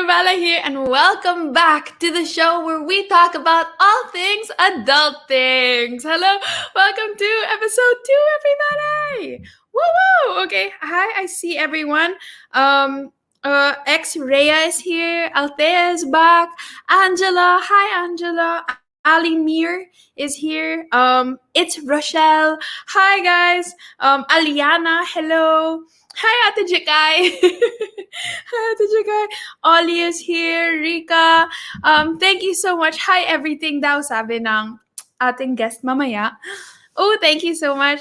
Janina Vela here, and welcome back to the show where we talk about all things adult things. Hello, welcome to episode 2, everybody. Woo woo! Okay, hi, I see everyone. Ex Rhea is here, Althea is back, Angela, hi Angela. Ali Mir is here. It's Rochelle. Hi guys. Aliana, hello. Hi, Ate Jekai. Hi, Ate Jekai. Ollie is here. Rika. Thank you so much. Hi, everything daw sabi ng ating guest mamaya. Oh, thank you so much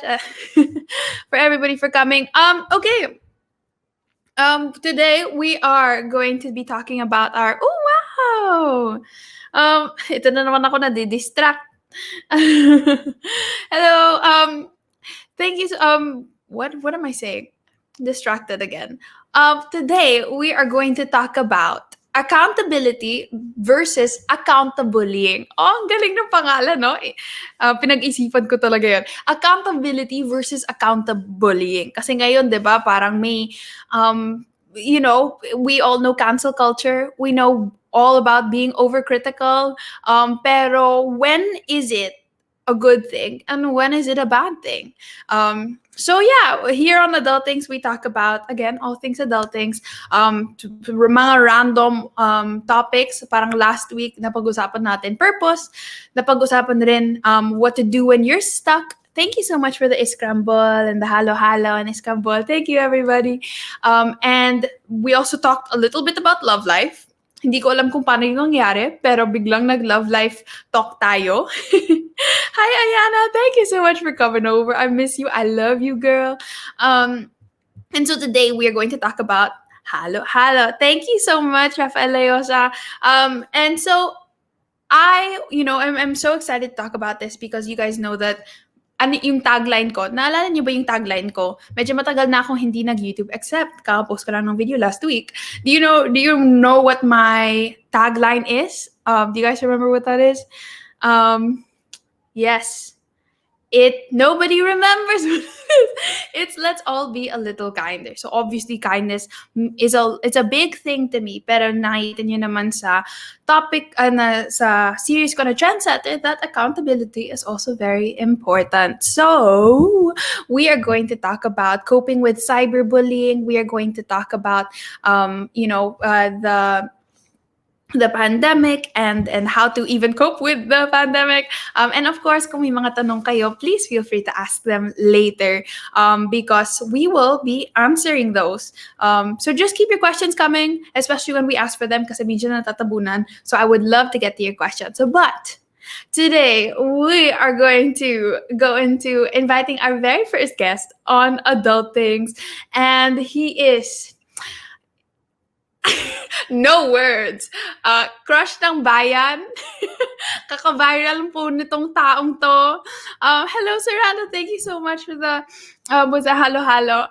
for everybody for coming. Okay. Today we are going to be talking about our. Oh wow. Ito na naman ako na-distract. Hello. Thank you. What am I saying? Distracted again. Today we are going to talk about accountability versus accountabullying. Oh, ang galing ng pangalan, no? Pinag-isipan ko talaga yun. Accountability versus accountabullying. Kasi ngayon, di ba, parang may, we all know cancel culture. We know all about being overcritical. Pero when is it a good thing and when is it a bad thing? So yeah, here on Adulthings, we talk about, again, all things adultings, mga random topics. Parang last week, napag-usapan natin purpose, napag-usapan rin what to do when you're stuck. Thank you so much for the iscramble and the halo-halo and iscramble. Thank you, everybody. And we also talked a little bit about love life. Hindi ko alam kung paano yung nangyari, pero biglang nag-love life talk tayo. Hi, Ayana. Thank you so much for coming over. I miss you. I love you, girl. And so today we are going to talk about halo. Thank you so much, Rafael Leosa. And so I'm so excited to talk about this because you guys know that yung tagline ko, naalala niyo ba yung tagline ko? Medyo matagal na akong hindi nag-YouTube except kakapost ko lang ng video last week. Do you know what my tagline is? Do you guys remember what that is? Yes. Nobody remembers what it is. It's let's all be a little kinder. So obviously kindness it's a big thing to me. Pero nakita niyo naman sa topic sa series ko na Trendsetter that accountability is also very important. So we are going to talk about coping with cyberbullying. We are going to talk about the pandemic and how to even cope with the pandemic. And of course, kung may mga tanong kayo, please feel free to ask them later because we will be answering those. So just keep your questions coming, especially when we ask for them kasi medyo natatabunan. So I would love to get to your questions. But today, we are going to go into inviting our very first guest on Adulthings, and he is no words. Crush ng bayan. Kaka-viral po nitong taong to. Hello, Saranda. Thank you so much for the halo-halo.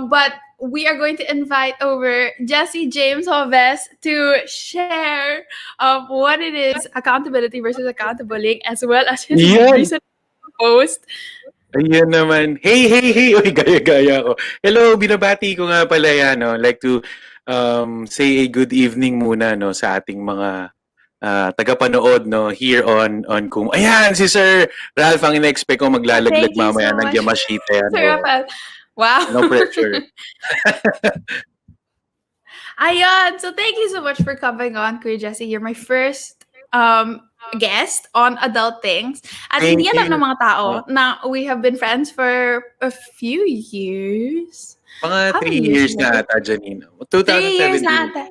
But we are going to invite over Jesse James Joves to share what it is accountability versus accountabullying, as well as his recent post. Ayan naman. Hey! Uy, gaya-gaya ko. Hello, binabati ko nga pala yan. No? Like to say a good evening muna no sa ating mga tagapanood no here on kung ayan si Sir Ralph ang in-expect ko maglalaglag mamaya ng Yamashita. Sir Rafael. Wow. No pressure. Ayan. So thank you so much for coming on, Kuya Jesse. You're my first guest on Adulthings. At hindi alam ng mga tao na we have been friends for a few years. Mga 3 years na ata, Janina. 2017. 3 years na ata.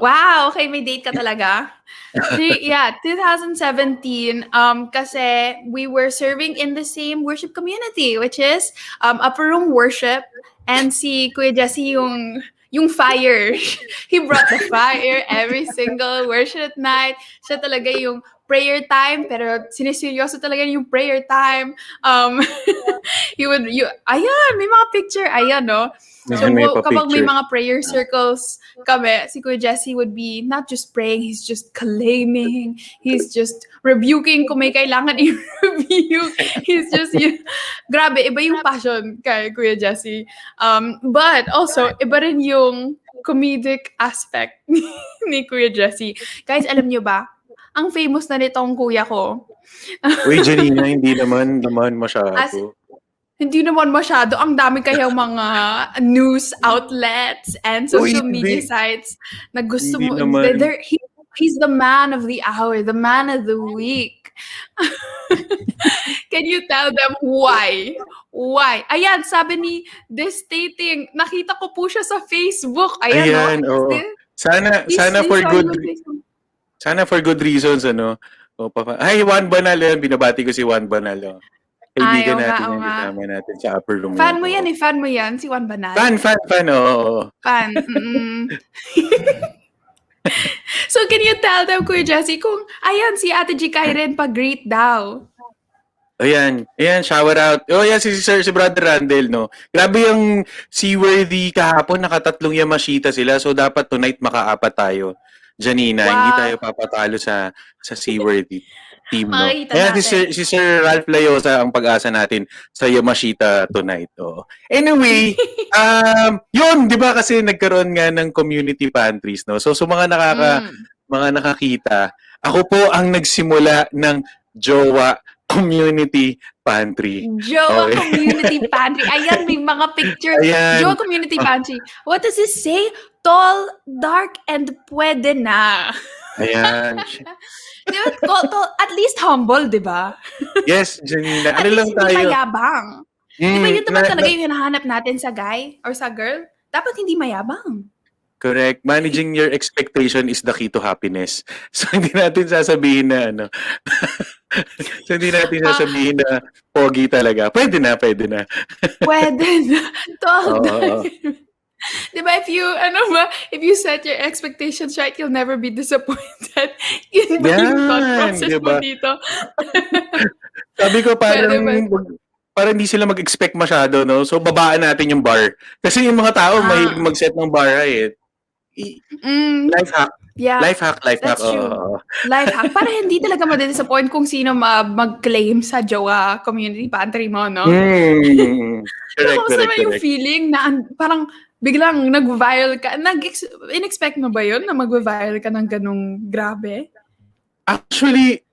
Wow, okay, may date ka talaga. 2017, kasi we were serving in the same worship community, which is Upper Room Worship. And si Kuya Jesse yung fire. He brought the fire every single worship night. Siya talaga yung prayer time, pero siniseryoso talaga yung prayer time. Ayan, may mga picture. Ayan, no? So, kapag may mga prayer circles kami, si Kuya Jesse would be not just praying, he's just claiming, he's just rebuking kung may kailangan i-rebuke. He's just, grabe, iba yung passion kay Kuya Jesse. But also, iba rin yung comedic aspect ni Kuya Jesse. Guys, alam nyo ba? Ang famous na nitong kuya ko. Uy, Janina, hindi naman As masyado. hindi naman masyado. Ang dami kayang mga news outlets and Uy, social media hindi. sites na gusto Hindi mo. naman. He's the man of the hour, the man of the week. Can you tell them why? Why? Ayan, sabi ni Destating, nakita ko po siya sa Facebook. Ayan, no? Ayan, oo. Sana He's for showing good on Facebook. sana for good reasons, ano. Ay, Juan Banal yan. Binabati ko si Juan Banal. Oh. Ay, Kaibigan oo nga, natin oo yan. nga. Kasama natin sa upper room Fan yan. mo yan Oo. eh. Fan mo yan, si Juan Banal. Fan. Oo. Fan. So, can you tell them, Kuya Jesse, kung, ayan, si Ate G Kairen pa-greet daw. Ayan, shower out. Oh, yan si Brother Randall, no. Grabe yung seaworthy kahapon, nakatatlong Yamashita sila. So dapat tonight makaapat tayo. Janina, hindi tayo papatalo sa seaworthy team, no. Makikita Ayan, natin. si Sir Ralph Layosa ang pag-asa natin sa Yamashita tonight. Oh. Anyway, yun, 'di ba kasi nagkaroon nga ng community pantries, no. So mga nakakita, ako po ang nagsimula ng Jowa Community Pantry. Jowa Okay. Community Pantry. Ayan, may mga pictures. Ayan. Jowa Community Pantry. What does it say? Tall, dark, and pwede na. Ayan. Diba? Tall, at least humble, di ba? Yes, Janina. At Ano lang least hindi tayo? mayabang. Di ba yun naman talaga yung hinahanap natin sa guy or sa girl? Dapat hindi mayabang. Correct. Managing your expectation is the key to happiness. So, hindi natin sasabihin na ano. So, hindi natin sasabihin na pogi talaga. Pwede na. Pwede na. Tall, Oo. dark. Diba, if you set your expectations right, you'll never be disappointed. Yun ba yung thought process diba? mo dito? Sabi ko parang Pwede ba? para hindi sila mag-expect masyado, no? So, babaan natin yung bar. Kasi yung mga tao, mahilig mag-set ng bar, eh. Life hack. Yeah, Life hack. that's true. Life hack. Para hindi talaga ma-disappoint kung sino mag-claim sa Jowa Community Pantry mo, no? Correct. naman yung feeling na parang biglang nag-viral ka? In-expect mo ba yun na mag-viral ka ng ganung grabe? Actually,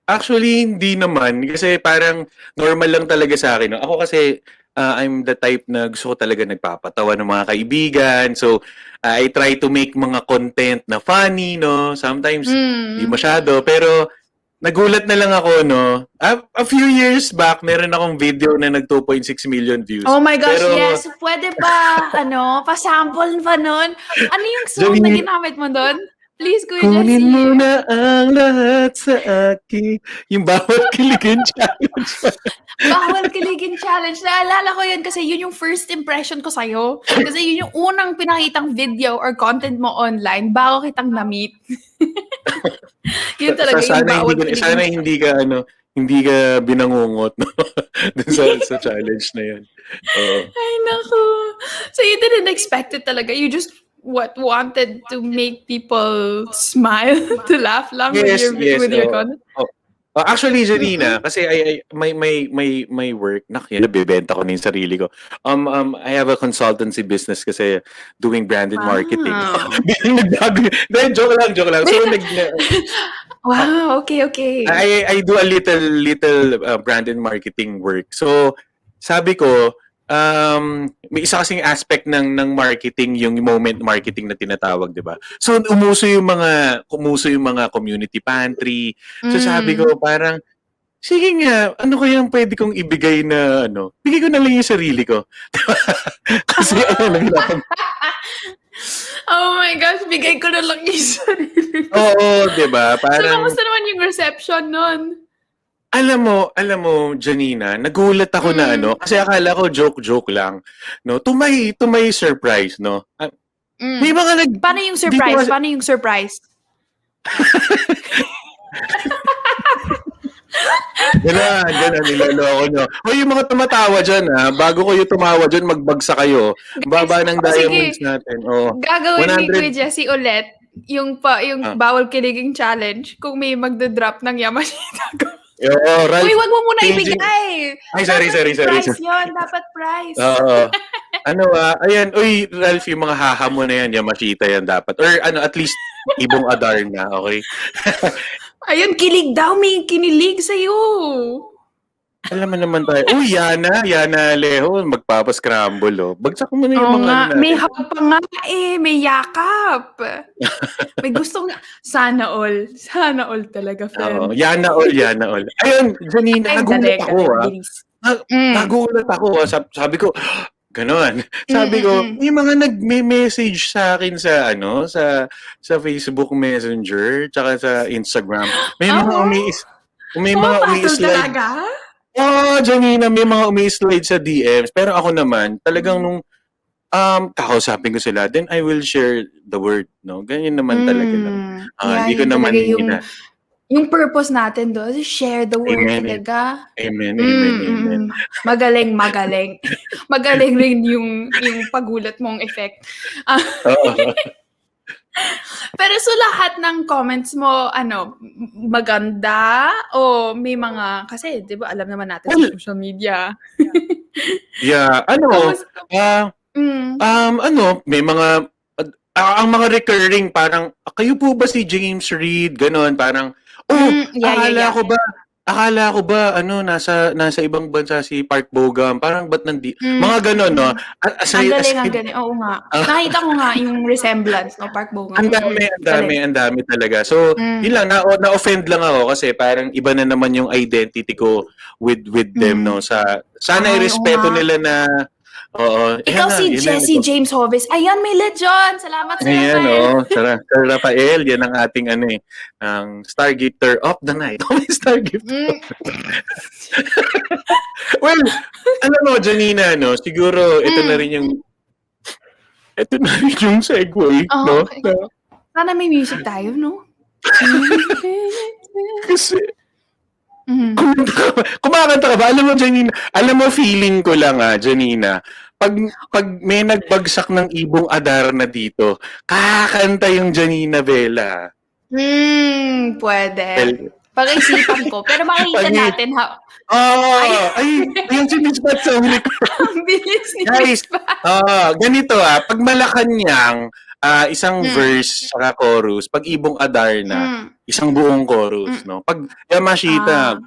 hindi naman. Kasi parang normal lang talaga sa akin. No? Ako kasi, I'm the type na gusto ko talaga nagpapatawa ng mga kaibigan. So, I try to make mga content na funny, no? Sometimes, di masyado. Pero, nagulat na lang ako, no? A few years back, meron akong video na nag 2.6 million views. Oh my gosh, pero, yes. Pwede pa, pa-sample pa nun. Ano yung song na ginamit mo doon? Please, Kuya Jesse. Kunin mo na ang lahat sa akin. Yung bawal kiligin challenge. Bawal kiligin challenge. Naalala ko yun kasi yun yung first impression ko sa'yo. Kasi yun yung unang pinakitang video or content mo online bago kitang na-meet. Yun talaga yung bawal kiligin. Sana hindi ka binangungot, no? Dun sa challenge na yun. Ay, naku. So you didn't expect it talaga. You just wanted to make people smile, to laugh lang with your content? Actually, Janina, kasi my work, nabibenta ko na yung sarili ko. I have a consultancy business kasi doing branded marketing. Joke lang. So, wow, okay. I do a little branded marketing work. So, sabi ko, may isa kasing aspect ng marketing, yung moment marketing na tinatawag, 'di ba? So umuso yung mga community pantry. So sabi ko parang sige nga, ano kayang pwede kong ibigay na bigay ko na lang yung sarili ko. Kasi oh my gosh, bigay ko na lang yung sarili ko. Oo, 'di ba? Parang so kamusta naman yung reception nun? Alam mo, Janina, nagulat ako na kasi akala ko joke lang, no? To my surprise, no? May mga Paano yung surprise? Paano yung surprise? Ganun, niloloko nyo. O yung mga tumatawa dyan, bago kayo tumawa dyan, magbagsa kayo. Baba ng diamonds natin. Gagawin ni Kuya Jesse ulit yung bawal kiliging challenge kung may magdodrop ng Yamashita ko. Right. Uy, wag mo muna ibigay. Ay, sorry. Price yun. Dapat price. Oo. Ayan, uy, Ralph, yung mga haha mo na yan, Yamashita yan dapat. Or at least, ibong Adarna, okay? Ayun, kilig daw. May kinilig sa'yo. Alam mo naman tayo. Uy, Yana Leho, magpapascramble, oh. Bagsak mo na yung Oo mga nga. May natin. hug pa nga eh. May yakap. May gusto nga. Sana all. Sana all talaga, Oo, friend. Yana all. Ayun, Janina, Ay, nagulat ako, galing. Bilis. Mm. Nagulat ako, sabi ko, ganon. Sabi ko, Mm-mm. may mga nagme-message sa akin sa sa Facebook Messenger tsaka sa Instagram. Oo. May mga Pumapatol umi-slide. talaga? Oh, Janina, may mga umi-slide sa DMs. Pero ako naman, talagang nung kakausapin ko sila, then I will share the word, no? Ganyan naman talaga lang. Yeah, Hindi ko yun naman talaga yung hina. purpose natin doon. Share the word Amen. talaga. Amen. Magaling. Magaling rin yung pagulat mong effect. Ah, Oo. pero so lahat ng comments mo, maganda? O may mga, kasi di ba alam naman natin sa Well, social media. yeah, Kamusta? ah, Mm. may mga ang mga recurring parang, kayo po ba si James Reid? Ganon, parang, akala Yeah. ko ba, nasa ibang bansa si Park Bogum, parang ba't mga ganon, no? Mm. Ang Aside, galing. Oo nga. Nakita ko nga yung resemblance, no, Park Bogum. Galing. ang dami talaga. So, Mm. yun lang, na-offend lang ako kasi parang iba na naman yung identity ko with them, no? Sana Ay, oo irespeto nga. nila na, oo, Ikaw si yun na. Jessie James Hovis. Ayan, may legend. Salamat sa'yo, Ayan, friend. Sir Rafael, yan ang ating ang Stargater of the Night. May Stargater. Well, alam mo, Janina, no, siguro ito na rin yung segue, no? Okay. Sana may music tayo, no? Kasi, kumakanta ka ba? Alam mo, Janina, feeling ko lang, Janina, pag may nagbagsak ng ibong Adarna dito, kakanta yung Janina Vela. Pwede. Well, Pag-isipan ko. Pero makikita natin yung sinispat sa huli ko. Ang bilis ni Guys, Mispa. ganito pag Malacanang, isang verse saka chorus, pag Ibong Adarna, isang buong chorus, no? Pag Yamashita,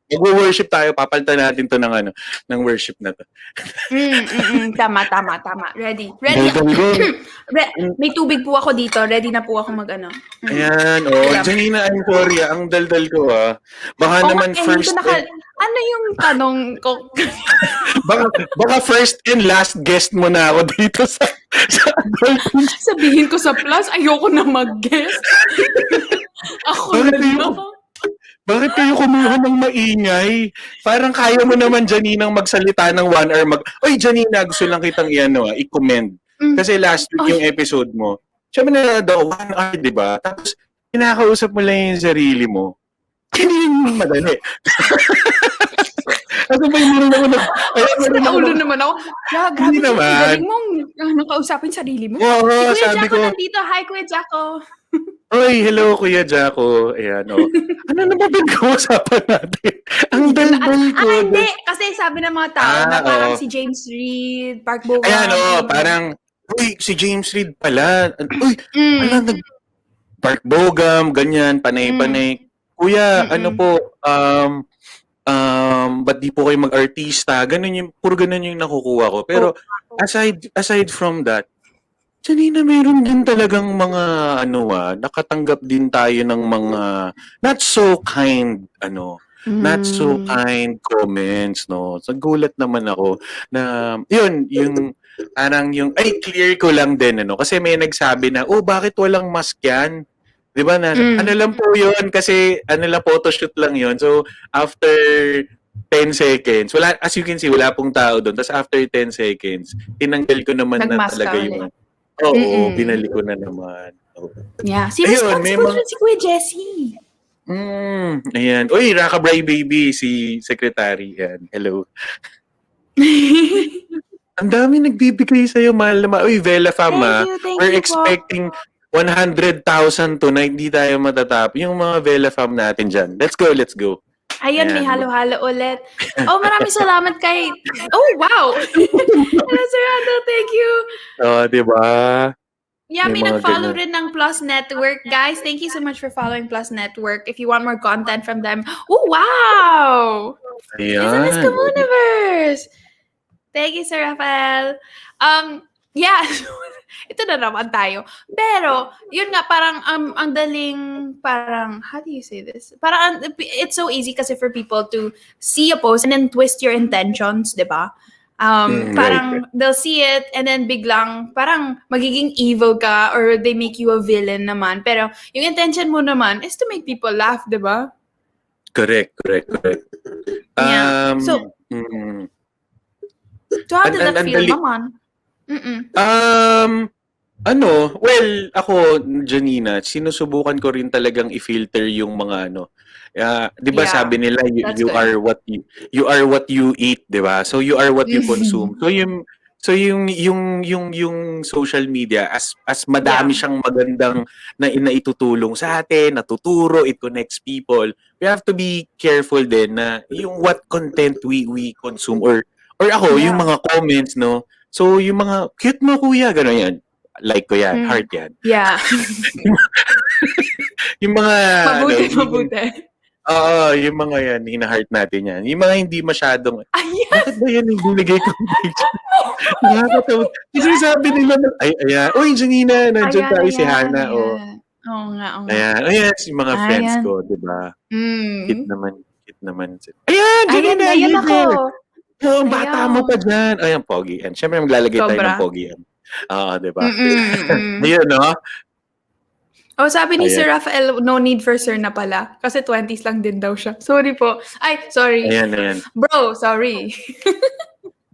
mag-worship tayo, papalitan natin to ng worship na to. Tama. Ready. May tubig po ako dito. Ready na po ako Ayan, Janina, I'm sorry, ang daldal ko, Baka naman first ano yung tanong ko? baka first and last guest mo na ako dito sa Adulthings. Sabihin ko sa plus, ayoko na mag-guest. Ako na lang. Bakit kayo kumuha ng maingay? Parang kaya mo naman, Janinang, magsalita ng 1 hour. Oy, Janina, gusto lang kitang i-commend. Kasi last week yung episode mo, syempre na daw, 1 hour, di ba? Tapos, kinakausap mo lang yung sarili mo. Hindi yung madali. Ano ba yung meron ako Ulo naman ako. Grabe naman. Galing mong nakausapin sarili mo. Oo, si Kuya sabi Jacko ko. nandito. Hi, Kuya Jacko. Oy, hello Kuya Jacko. Ayan, Ano na ba pinag-uusapan natin? Ang daldal ko. Hindi. Kasi sabi ng mga tao na parang si James Reid, Park Bogum. Ayan, parang, uy, si James Reid pala. Uy, Park Bogum, ganyan, panay-panay. Kuya, ba't di po kayo mag-artista? Puro ganun yung nakukuha ko. Pero, aside from that, Janina, meron din talagang mga, nakatanggap din tayo ng mga not so kind, not so kind comments, no? Nagulat naman ako na, clear ko lang din, kasi may nagsabi na, bakit walang mask yan? Di ba na, lang po yun, kasi, photoshoot lang yun. So, after 10 seconds, as you can see, wala pong tao doon. Tapos after 10 seconds, tinanggal ko naman na talaga yung, binalik ko na naman. Yeah, si responsible si Kuya Jessie. Ayan. Uy, Rakabray baby, si Secretary. Yan. Hello. Ang dami nagbibigay sa'yo, mahal na Uy, Vela Fam, we're expecting 100,000 tonight. Hindi tayo matatap. Yung mga Vela Fam natin dyan. Let's go. Ayun, may halo-halo ulit. Maraming salamat kay... Oh, wow! Hello, Sir Adulthings. Di ba? Yeah, May may mga nag-follow ganun. rin ng Plus Network. Guys, thank you so much for following Plus Network. If you want more content from them. Oh, wow! It's a Miss Ayan. Universe! Thank you, Sir Rafael. Yeah, ito na naman tayo. Pero, yun nga, parang ang daling, parang, how do you say this? Parang, it's so easy kasi for people to see a post and then twist your intentions, di ba? Right. Parang they'll see it and then biglang parang magiging evil ka or they make you a villain naman. Pero yung intention mo naman is to make people laugh, di ba? Correct. Yeah. So, Mm, how did that ang feel dali. naman? Mm-mm. Well, ako, Janina, sinusubukan ko rin talagang i-filter yung mga 'di ba Yeah, sabi nila that's you good. are what you eat, 'di ba? So you are what you consume. So yung social media as Yeah. madami siyang magandang na itutulong sa atin, natuturo, it connects people. We have to be careful din na yung what content we consume or ako yung Yeah. mga comments, no? So, yung mga, cute mo kuya, gano'n yan. Like ko yan, Mm. heart yan. Yeah. Yung mga, Mabuti, yung, mabuti. yung mga yan, hina-heart natin yan. Yung mga hindi masyadong, Ayan! bakit ba yan yung binigay ko picture? Nakakatawa. Kasi sabi nila, ayan. Uy, Janina, nandyan Ayan, tayo si ayan, Hana. Oh. ayan. Oo nga, oo nga. Ayan, yung mga friends Ayan. ko, di ba? Cute Mm. naman, cute naman. Ayan, Ayan, Janina, ayan hey ako. there. Oh, ang bata mo pa Ayan. dyan. Ayan, pogi. And syempre, maglalagay tayo ng Sobra. pogi yan. Oo, di ba? Mm. Ayun, no? Oh, sabi ni Ayan. Sir Rafael, no need for sir na pala. Kasi 20s lang din daw siya. Sorry po. Ay, sorry. Ayan. Bro, sorry.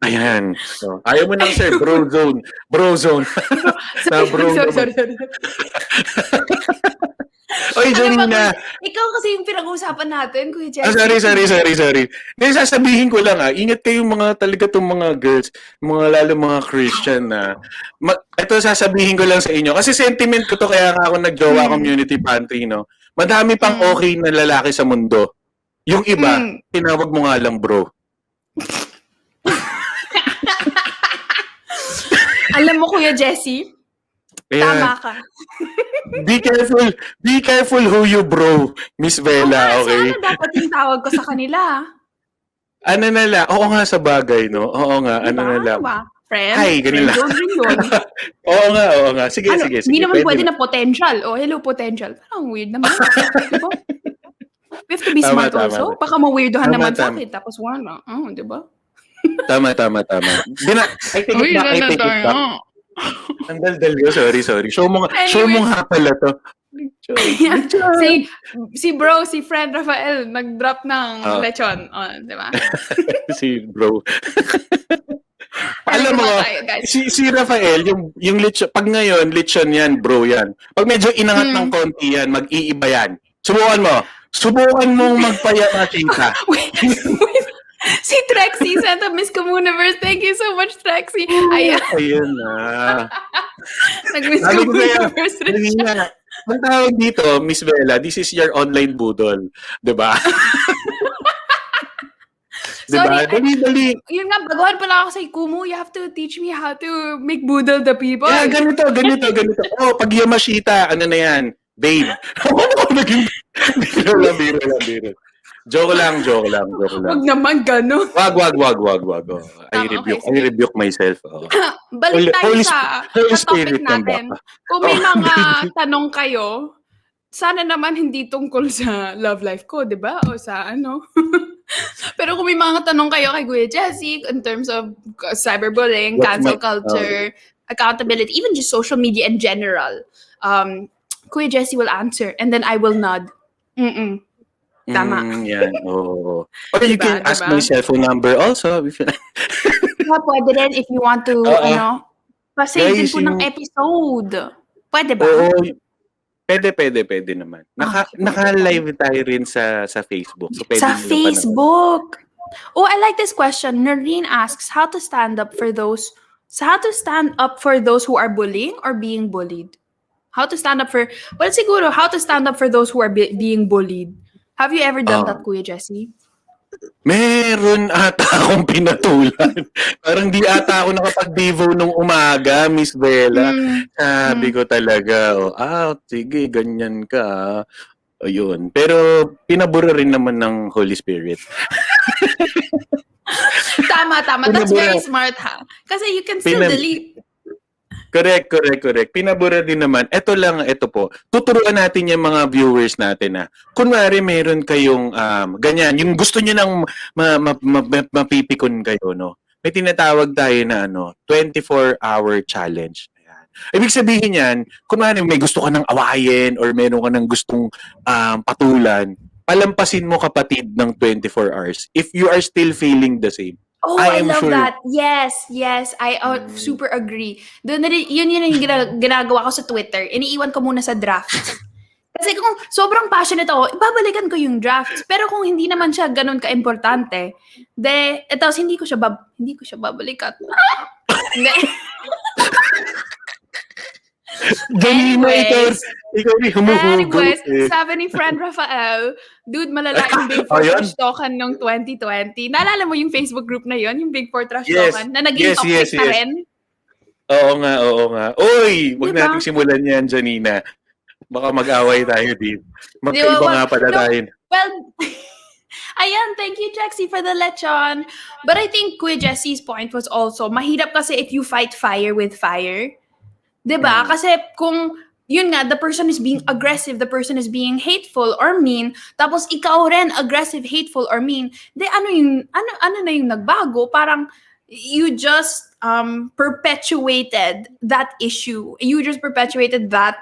Ayan. So, ayaw mo ng sir, bro zone. Bro zone. Bro, Na sorry, bro sorry, naman. sorry, sorry. Oy, Ano ba, Janina. ikaw kasi yung pinag-uusapan natin, Kuya Jesse. Sorry. Hindi, sasabihin ko lang ingat kayong mga talaga tong mga girls, lalo mga Christian na, ito sasabihin ko lang sa inyo, kasi sentiment ko to kaya nga ako nag-jowa community pantry, no? Madami pang okay na lalaki sa mundo. Yung iba, tinawag mo nga lang bro. Alam mo, Kuya Jesse, tama ka. Be careful who you bro, Miss Vela, So okay? ano dapat yung tawag ko sa kanila? Ano na lang, oo nga sa bagay, no? Oo nga, Diba? ano na lang. Diba? Friend? Hi, ganun Friend lang. zone rin yun. Oo nga. Sige. Hindi naman pwede Pwede na potential. Oh, hello, potential. Parang weird naman. Diba? We have to be Tama. smart also. Baka ma-weirdohan naman sa Tama. akin. Tapos wala. Diba? Tama. I take it back. Ang daldal ko, sorry. Show mo Anyways. nga pala to. si bro, si friend Rafael, nag-drop ng lechon. Diba? Si bro. Alam mo, tayo, guys. si Rafael, yung lechon, pag ngayon, lechon yan, bro yan. Pag medyo inangat ng konti yan, mag-iiba yan. Subukan mong magpa-Yamashita. Wait. Si Trexie sent a Miss Communiverse. Thank you so much, Trexie. Ayun na. Nag-Miss Communiverse rin siya. Ang tawag dito, Miss Vela, this is your online budol. Diba? Sorry. Dali. Yun nga, baguhan pala ako sa Ikumu. You have to teach me how to make budol the people. Yeah, ganito. Oh, pag Yamashita, ano na yan? Babe. Ano ko naging... Biro. Joke lang. Wag naman gano'n. Wag. Oh. I rebuke myself. Oh. Balik tayo sa topic Spirit natin. Kung may mga tanong kayo, sana naman hindi tungkol sa love life ko, di ba? O sa ano. Pero kung may mga tanong kayo kay Kuya Jesse in terms of cyberbullying, cancel culture, accountability, even just social media in general, Kuya Jesse will answer and then I will nod. Tama. Yan, oo. Or you can ask my cell phone number also. Pwede rin if you want to, pasave din po ng episode. Pwede ba? Oo. Pwede naman. Naka-live tayo rin sa Facebook. So pwede sa Facebook. Oh, I like this question. Noreen asks how to stand up for those who are bullying or being bullied. How to stand up for those who are being bullied. Have you ever done that, Kuya Jesse? Meron ata akong pinatulan. Parang di ata ako nakapag-devo nung umaga, Miss Vela. Mm. Sabi ko talaga, sige, ganyan ka. Ayun. Pero pinabura rin naman ng Holy Spirit. Tama. That's Pinabura. very smart, ha? Kasi you can still Pinab- delete. Correct. Pinabura din naman. Ito po. Tuturuan natin yung mga viewers natin na kunwari meron kayong ganyan, yung gusto niyo nang mapipikon kayo, no? May tinatawag tayo na 24-hour challenge. Ayan. Ibig sabihin yan, kunwari may gusto ka nang awayin or meron ka nang gustong patulan, palampasin mo kapatid ng 24 hours. If you are still feeling the same, Oh, I I am love sure. that. Yes. I super agree. Doon na rin, yun yung ginagawa ko sa Twitter. Iniiwan ko muna sa drafts. Kasi kung sobrang passionate ako, ibabalikan ko yung drafts. Pero kung hindi naman siya ganun ka-importante, tapos hindi ko siya babalikan. Hindi. Janina, ikaw rin humuhugot sabi ni friend Rafael, dude, malala yung Big Four Ayun. Trash Talkan nung 2020. Naalala mo yung Facebook group na yon, yung Big Four Trash Yes. Talkan, na naging toxic na rin? Oo nga. Uy, wag Diba? nating simulan yan, Janina. Baka mag-away tayo dito. Magkaiba Diba? nga pala tayo. Well, ayan, thank you, Jexy, for the lechon. But I think Kuya Jesse's point was also, mahirap kasi if you fight fire with fire. Diba? Kasi kung, yun nga, the person is being aggressive, the person is being hateful or mean, tapos ikaw rin aggressive, hateful or mean, ano na yung nagbago? Parang, you just perpetuated that issue. You just perpetuated that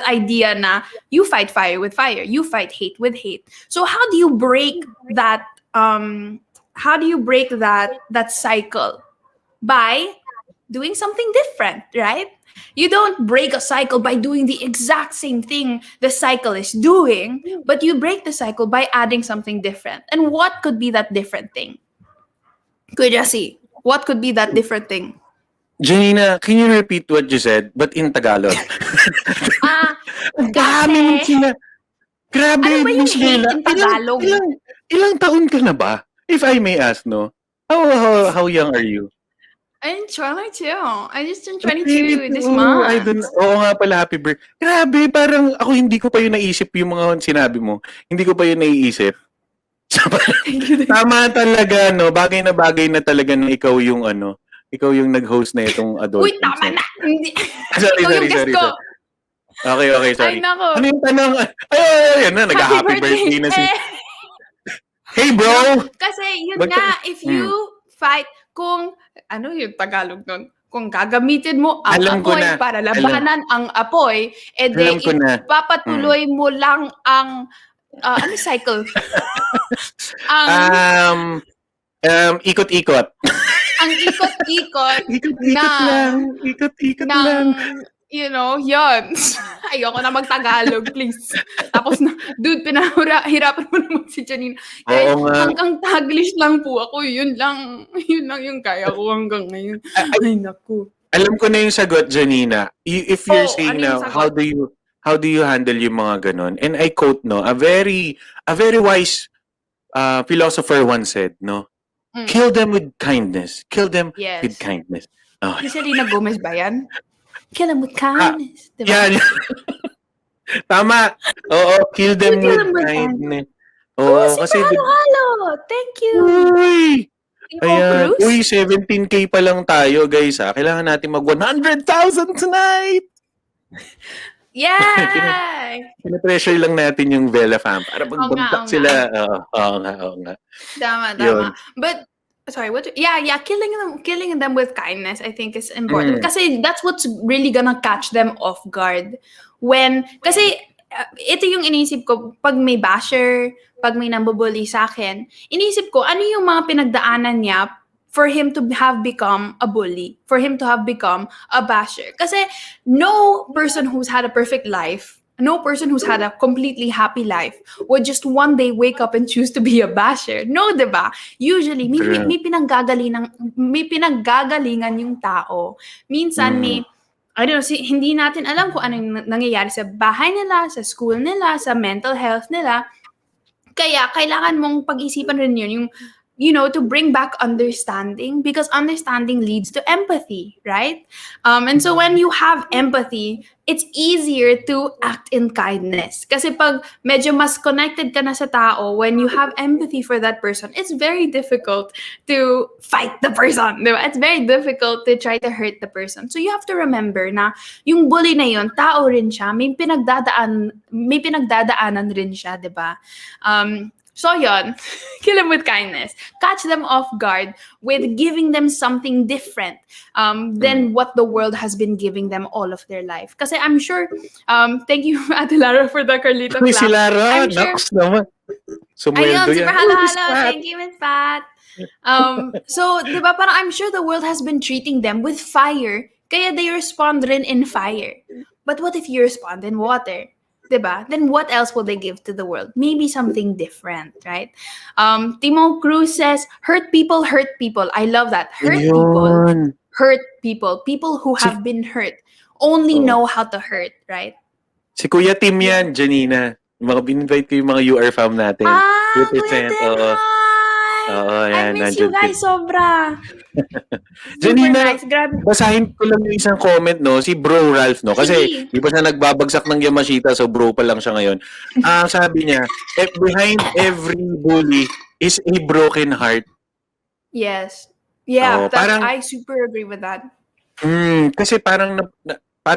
idea na you fight fire with fire, you fight hate with hate. So how do you break that that cycle? By doing something different, right? You don't break a cycle by doing the exact same thing the cycle is doing, but you break the cycle by adding something different. And what could be that different thing? Kuya Jesse, what could be that different thing? Janina, can you repeat what you said, but in Tagalog? Ang dami mong Grabe, ano ba yung Miss hate Vela. in Tagalog? Ilang taon ka na ba? If I may ask, no? How young are you? I'm 22. I just turned 22 this month. Oo nga pala, happy birthday. Grabe, parang ako hindi ko pa yun naisip yung mga sinabi mo. Hindi ko pa yun naiisip. Tama talaga, no? Bagay na talaga na ikaw yung ikaw yung nag-host na itong Adulthings. Uy, tama na! Hindi. Sorry. Okay, sorry. Ay, nako. Ano yung tanong? Ayun na, nag-happy birthday na si... Hey, bro! No, kasi yun nga, if you fight, kung, ano yung Tagalog nun? Kung gagamitin mo ang apoy para labanan ang apoy, ipapatuloy mo lang ang, ano cycle? Ikot-ikot. Ang ikot-ikot Ikot-ikot lang. You know, yun. Ayoko na mag-Tagalog, please. Tapos na, dude, hirapan mo naman si Janina. Oo nga. Hanggang Taglish lang po ako. Yun lang yung kaya ko hanggang ngayon. Ay, naku. Alam ko na yung sagot, Janina. If you're saying now, how do you handle yung mga ganon? And I quote, no, a very wise philosopher once said, no, kill them with kindness. Kill them with kindness. Oh. Yung Selena Gomez ba yan? Kill them with kindness. Diba? Yan. Tama. Oo, kill them with kindness. Oo, kasi halo. Thank you. Uy! Ayan. Uy, 17K pa lang tayo, guys. Kailangan natin mag 100,000 tonight. Yay! Pinapressure lang natin yung Vela fam para magbagtak sila. Oo nga. Tama. But sorry, killing them with kindness, I think is important. Kasi that's what's really gonna catch them off guard. Kasi ito yung iniisip ko, pag may basher, pag may nambubully sa akin, iniisip ko, ano yung mga pinagdaanan niya for him to have become a bully, for him to have become a basher. Kasi no person who's had a perfect life, no person who's had a completely happy life would just one day wake up and choose to be a basher. No, diba? Usually, may pinanggagalingan yung tao. Minsan, I don't know, hindi natin alam kung anong nangyayari sa bahay nila, sa school nila, sa mental health nila. Kaya kailangan mong pag-isipan rin yun, yung, to bring back understanding, because understanding leads to empathy, right? And so when you have empathy, it's easier to act in kindness. Kasi pag medyo mas connected ka na sa tao, when you have empathy for that person, it's very difficult to fight the person, di ba? It's very difficult to try to hurt the person. So you have to remember na yung bully na yun, tao rin siya, may pinagdadaanan rin siya, di ba? So yon, kill them with kindness. Catch them off guard with giving them something different than what the world has been giving them all of their life. Kasi I'm sure, thank you, Ate Lara, for the Carlito Uy, si clap. Lara, I'm sure, naks naman. ayun, Sumweldo super yan. Uy, Miss halo-halo. Pat. Thank you, Miss Pat. So, di ba, parang I'm sure the world has been treating them with fire, kaya they respond rin in fire. But what if you respond in water? Diba? Then what else will they give to the world? Maybe something different, right? Timo Cruz says, hurt people hurt people. I love that. Ayun. Hurt people. People who Si, have been hurt only oh. know how to hurt, right? Si Kuya Tim yan, Janina. Mga invite ko yung mga UR fam natin. Ah, Kuya 2%. Tim, Oo. hi! Oo, I yan. miss you Nandyan guys, sobra. Super Janina, nice. Grabe. basahin ko lang yung isang comment, no? Si Bro Ralph, no? Kasi Sige. di ba siya nagbabagsak ng Yamashita, so bro pa lang siya ngayon. Sabi niya, behind every bully is a broken heart. Yes. Yeah, Parang, I super agree with that. kasi parang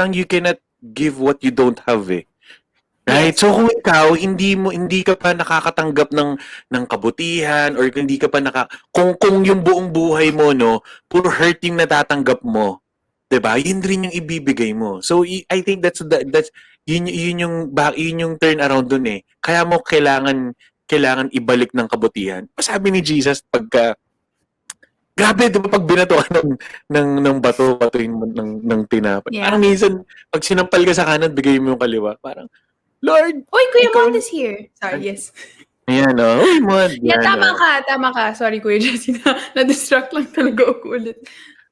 you cannot give what you don't have, eh. Right? Yes. So kung ikaw hindi ka pa nakakatanggap ng kabutihan or hindi ka pa kung yung buong buhay mo, no, puro hurt yung natatanggap mo, 'di ba? Yun rin yung ibibigay mo. So I think that's yun yung turn around dun, eh. Kaya mo kailangan ibalik ng kabutihan. Sabi ni Jesus, pagka grabe, 'di ba, pag binato ka ng bato, batuin mo ng tinapay. Yeah. Parang minsan pag sinampal ka sa kanan, bigay mo yung kaliwa. Parang Lord, Uy, Kuya ikaw Mont is here. Sorry, yes. Ayan, Uy, Mod. Yeah, Yan, tama ka. Sorry, Kuya Jesse. Na-distract lang talaga ako ulit.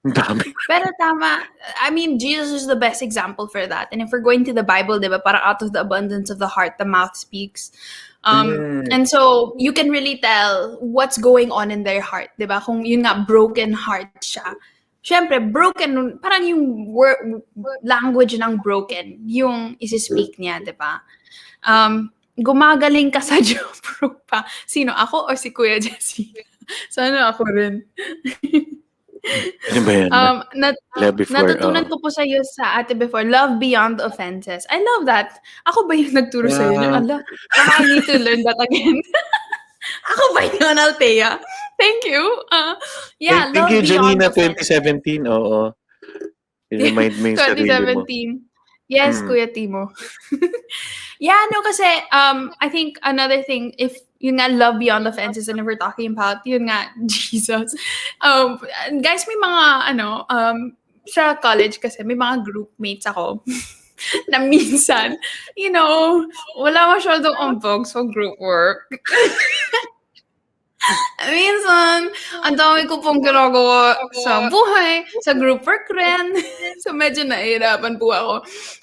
Ang dami. Pero tama. I mean, Jesus is the best example for that. And if we're going to the Bible, di ba, parang out of the abundance of the heart, the mouth speaks. And so, you can really tell what's going on in their heart, di ba? Kung yun nga, broken heart siya. Siyempre, broken, parang yung language ng broken, yung isi-speak niya, di ba? Gumagaling ka sa Jopro pa. Sino? Ako o si Kuya Jesse? Sana ako rin. Ano ba yan? Natutunan ko po sa iyo sa ate before, love beyond offenses. I love that. Ako ba yung nagturo sa iyo? Ala, I need to learn that again. Ako ba yun, Althea? Thank you. Yeah, Thank love you, beyond Janina, offenses. 2017. Oo. I-remind mo yung sarili mo. 2017. Yes, Kuya Timo. Yeah, no, kasi I think another thing, if yun nga, love beyond offenses, and if we're talking about yun nga, Jesus. Guys, may mga sa college kasi may mga group mates ako na minsan, wala masyadong umbog sa group work. Minsan, ang dami ko pong ginagawa sa buhay, sa group work rin. So, medyo nahihirapan po ako.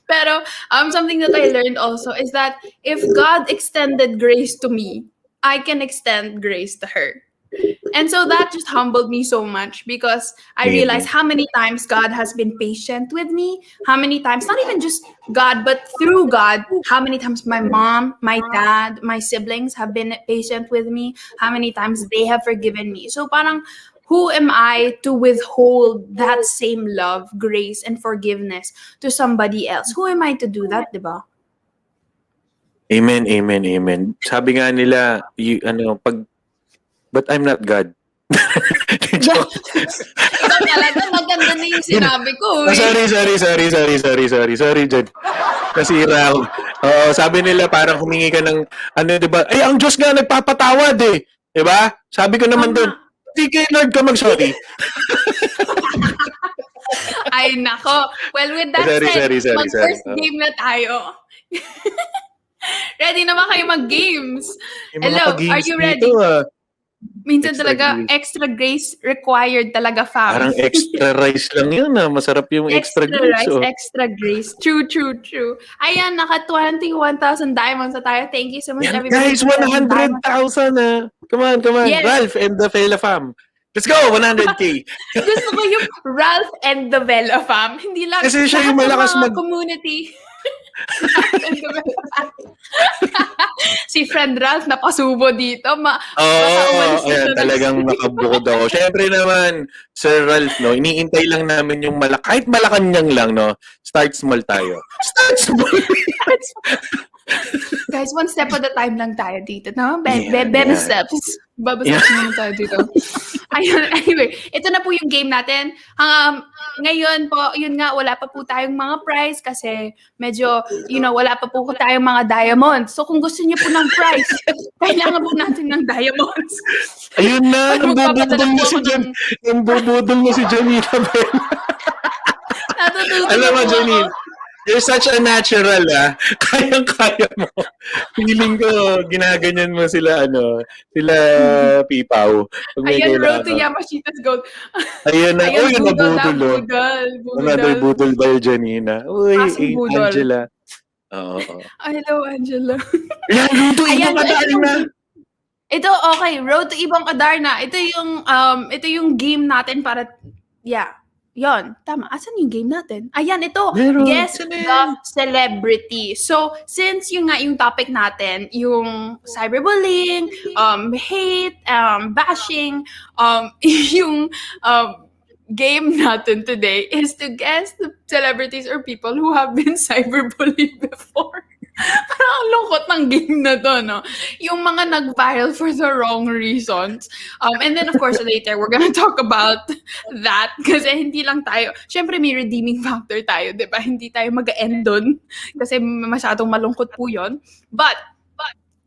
Pero, something that I learned also is that if God extended grace to me, I can extend grace to her. And so that just humbled me so much because I realized how many times God has been patient with me. How many times, not even just God, but through God, how many times my mom, my dad, my siblings have been patient with me. How many times they have forgiven me. So parang, who am I to withhold that same love, grace, and forgiveness to somebody else? Who am I to do that, diba? Amen, amen, amen. Sabi nga nila, but I'm not God. Ikaw talaga, maganda na yung sinabi ko. Sorry, Jen. Nasira ako. Sabi nila parang humingi ka ng, diba? Ay, ang Diyos nga nagpapatawad eh. Diba? Sabi ko naman doon, di kay Lord ka mag-sorry. Ay, nako. Well, with that said, mag-first game na tayo. Ready naman kayo mag-games? Hello, are you ready? Minsan Extra talaga, grease. extra grace required talaga, fam. Parang extra rice lang yun Masarap yung extra Extra grease. rice, Oh. extra grace. True, true, true. Ayan, naka 21,000 diamonds na tayo. Thank you so much, Yan everybody. guys, For sending diamonds. 100,000 Come on, come on. Yes. Ralph and the Fela fam. Let's go, 100K. Gusto ko yung Ralph and the Vela fam. Hindi lang, Kasi siya lahat yung ng malakas mga community. Ralph and the Vela fam. Si friend Ralph napasubo dito. Baka umalis na Ayan, siya ng talagang nakabukod ako. Siyempre naman, Sir Ralph, no, iniintay lang namin yung kahit Malacanang lang, no, start small tayo. Start small. Guys, one step at a time lang tayo dito. No? Yan, Baby yan. steps. Baby steps muna tayo dito. Ayun, anyway, ito na po yung game natin. Ngayon po, yun nga, wala pa po tayong mga prize kasi medyo, wala pa po tayong mga diamonds. So kung gusto niyo po ng prize, kailangan po natin ng diamonds. Ayun na, nambubudol na si Jan. Nambubudol na si Janina Vela. Natututo Alam mo, po Janine, ako. you're such a natural, Kayang-kaya mo. Feeling ko, ginaganyan mo sila, sila Pipaw. Pag may Ayan, road to kailangan. Yamashita's gold. Ayun na. Uy, budol na, nabudol, budol. Another budol by Janina. Uy, Pasong budol. Angela. Oo. Hello, Angela. Yan, road to Ayan, ibang kadaan na. Ito, okay, road to ibang Kadarna. Ito yung game natin para, yon, tama. Asan yung game natin? Ayan, ito. Guess the celebrity. So, since yung topic natin, yung cyberbullying, hate, bashing, yung game natin today is to guess the celebrities or people who have been cyberbullied before. Parang ang lungkot ng game na to, no? Yung mga nag-viral for the wrong reasons. And then, of course, later, we're gonna talk about that. Kasi hindi lang tayo, syempre may redeeming factor tayo, di ba? Hindi tayo mag-end dun. Kasi masyadong malungkot po yun. But,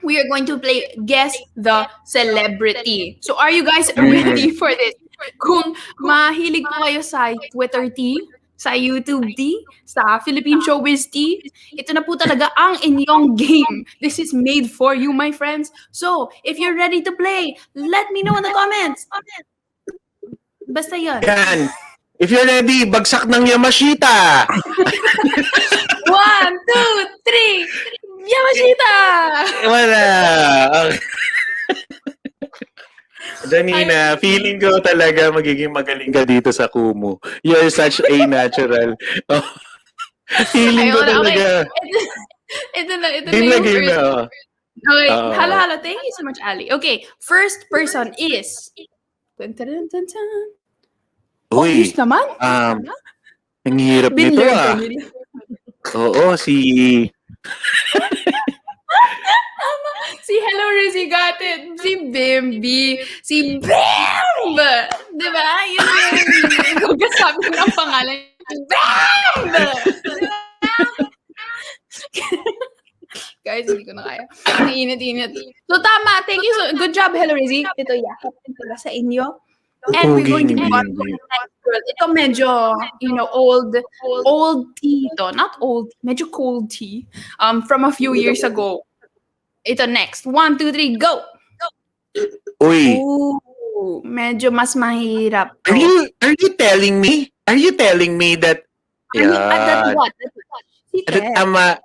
we are going to play Guess the Celebrity. So, are you guys ready for this? Kung mahilig po kayo sa Twitter tea, sa YouTube tea, sa Philippine Showbiz tea, ito na po talaga ang inyong game. This is made for you, my friends. So, if you're ready to play, let me know in the comments. Basta yun. Yan. If you're ready, bagsak ng Yamashita. 1, 2, 3. Yamashita! Wala. Okay. Janina, feeling ko talaga magiging magaling ka dito sa Kumu. You're such a natural. Feeling ko talaga. Ito na yung Game first. na. Okay, halo. Thank you so much, Ali. Okay, first person is... Dun, dun, dun, dun. Uy, Obvious naman. Ang hirap nito Oo, si Hello Rizzy got it. Si Bimby. Si Bimb! Diba? Yun yung kasabi ng pangalan. Bimb! Guys, hindi ko na kaya. Ang init-init. So, tama. Thank you. Good job, Hello Rizzy. Ito, yakap pala sa inyo. And we're going to move on to the next girl. Ito medyo, old tea ito. Not old, medyo cold tea. From a few years ago. Ito next. 1, 2, 3, go! Uy. Ooh, medyo mas mahirap. Are you telling me? Are you telling me that That's what?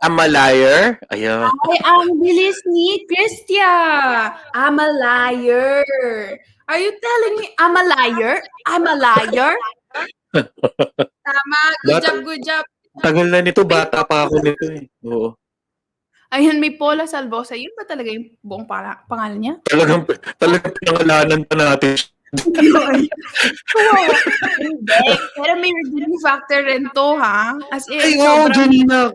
I'm a liar? Ayun. Ay, ang bilis ni Christia. I'm a liar. Are you telling me I'm a liar? I'm a liar? Tama. Good job. Tagal na nito. Bata pa ako nito eh. Oo. Ayun, may Paula Salvosa. Yun ba talaga yung buong pangalan niya? Talagang pinangalanan pa natin. Hindi. Pero may redeeming factor rin to, ha? As in, Ay, wow, Janina.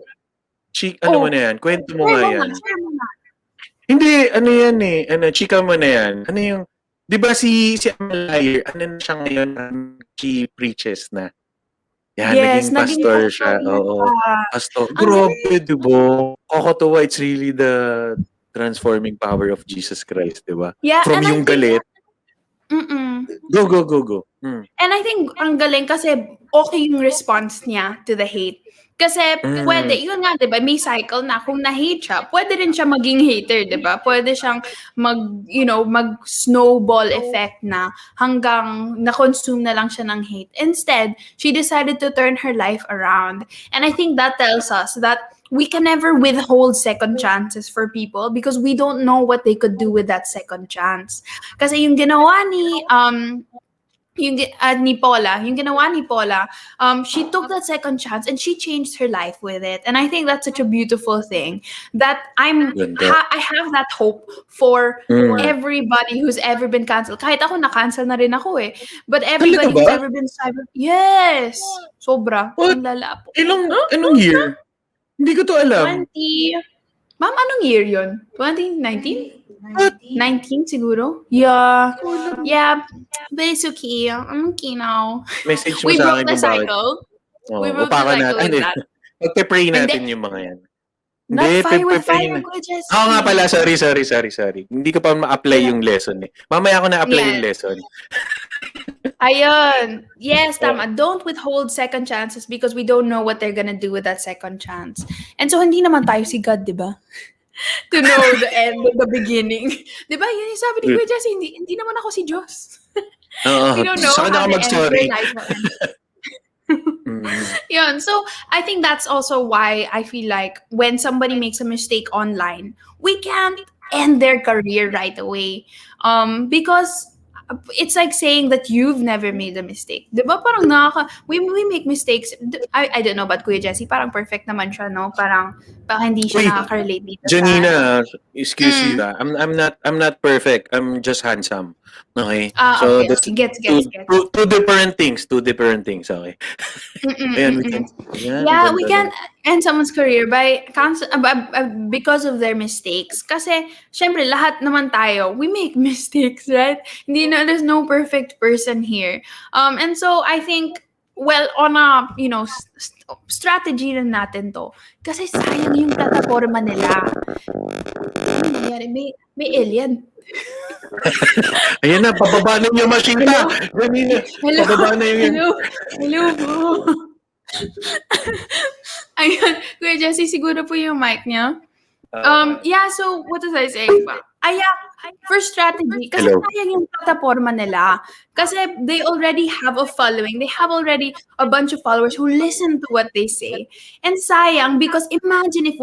Ano mo na yan? Kwento mo nga yan. Share mo na. Hindi, ano yan eh. Chika mo na yan. Ano yung, di ba si Amalayer, ano na siya ngayon, she preaches na. Yan, Yes, naging pastor siya. Oo. Pastor. Grabe, di ba? Kakatuwa, it's really the transforming power of Jesus Christ, di ba? Yeah, From yung galit. Go. And I think ang galing kasi okay yung response niya to the hate. Kasi pwede, Mm. yun nga, di ba, may cycle na kung na-hate siya, pwede rin siya maging hater, di ba? Pwede siyang mag-snowball effect na hanggang na-consume na lang siya ng hate. Instead, she decided to turn her life around. And I think that tells us that we can never withhold second chances for people because we don't know what they could do with that second chance. Kasi yung ginawa yung ginawa ni Paula, she took that second chance and she changed her life with it. And I think that's such a beautiful thing that Ganda. I have that hope for Mm. everybody who's ever been canceled. Kahit ako, na-cancel na rin ako eh. But Talaga everybody who's ba? ever been cyber, yes! Sobra. What? Ang lala po. Anong year? Hindi ko to alam. 20, ma'am, anong year yun? 2019? What? 19 siguro? Yeah. Ko alam. Yeah. But it's okay. I'm okay now. Message mo We sa broke akin the kung bakit. cycle. We Oh, broke the upakan cycle natin. with that. Pagpe-pray Hindi. natin yung mga yan. Not Hindi, fire with pagpe-pray fire, na. Kuya Oo nga Jessie. pala, sorry. Hindi ko pa ma-apply Wala. yung lesson eh. Mamaya ako na-apply yung Yes. lesson. Ayun. Yes, Oh. tama. Don't withhold second chances because we don't know what they're gonna do with that second chance. And so, hindi naman tayo si God, di ba? To know the end and the beginning. Di ba? Yun yung sabi ni Kuya Jessie, hindi naman ako si Diyos. We Oo. don't know Sa kanya how ka their mag-sorry. life will end. Mm. Yun. So I think that's also why I feel like when somebody makes a mistake online, we can't end their career right away. Because it's like saying that you've never made a mistake. Diba parang we make mistakes. I don't know about Kuya Jessie, parang perfect naman siya, no? Parang hindi siya Uy, nakaka-relate dito sa ano. Janina, excuse you Mm. I'm not perfect. I'm just handsome. Okay? Ah, So okay, that's okay. Gets. two different things. Two different things. Okay. Ayan, we Mm-mm-mm. can. Yan, ang Yeah, we ganda can nun. end someone's career by because of their mistakes. Kasi, syempre, lahat naman tayo, we make mistakes, right? There's no perfect person here. And so, I think, well, on a, strategy rin natin to. Kasi sayang yung plataforma nila. Ano nangyari? May alien. Ayan na, pababa na yung Yamashita. Hello? Janina, Hello? pababa na yung... Hello po. Ayun, Kuya Jessie, siguro po yung mic niya. Yeah, so what was I saying ba? Yeah, for strategy, kasi Hello. sayang yung plataforma nila. Kasi they already have a following. They have already a bunch of followers who listen to what they say. And sayang, because imagine if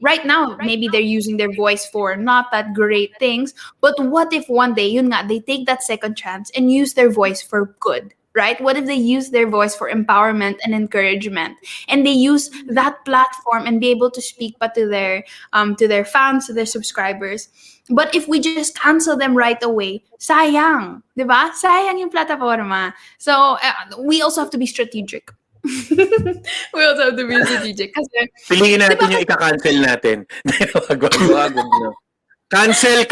right now, maybe they're using their voice for not that great things, but what if one day, yun nga, they take that second chance and use their voice for good? Right? What if they use their voice for empowerment and encouragement, and they use that platform and be able to speak pa to their fans, to their subscribers? But if we just cancel them right away, sayang, 'di ba? Sayang yung plataforma. So we also have to be strategic. We also have to be strategic kasi Piliin 'di ba natin yung ika-cancel natin. Wag no. Cancel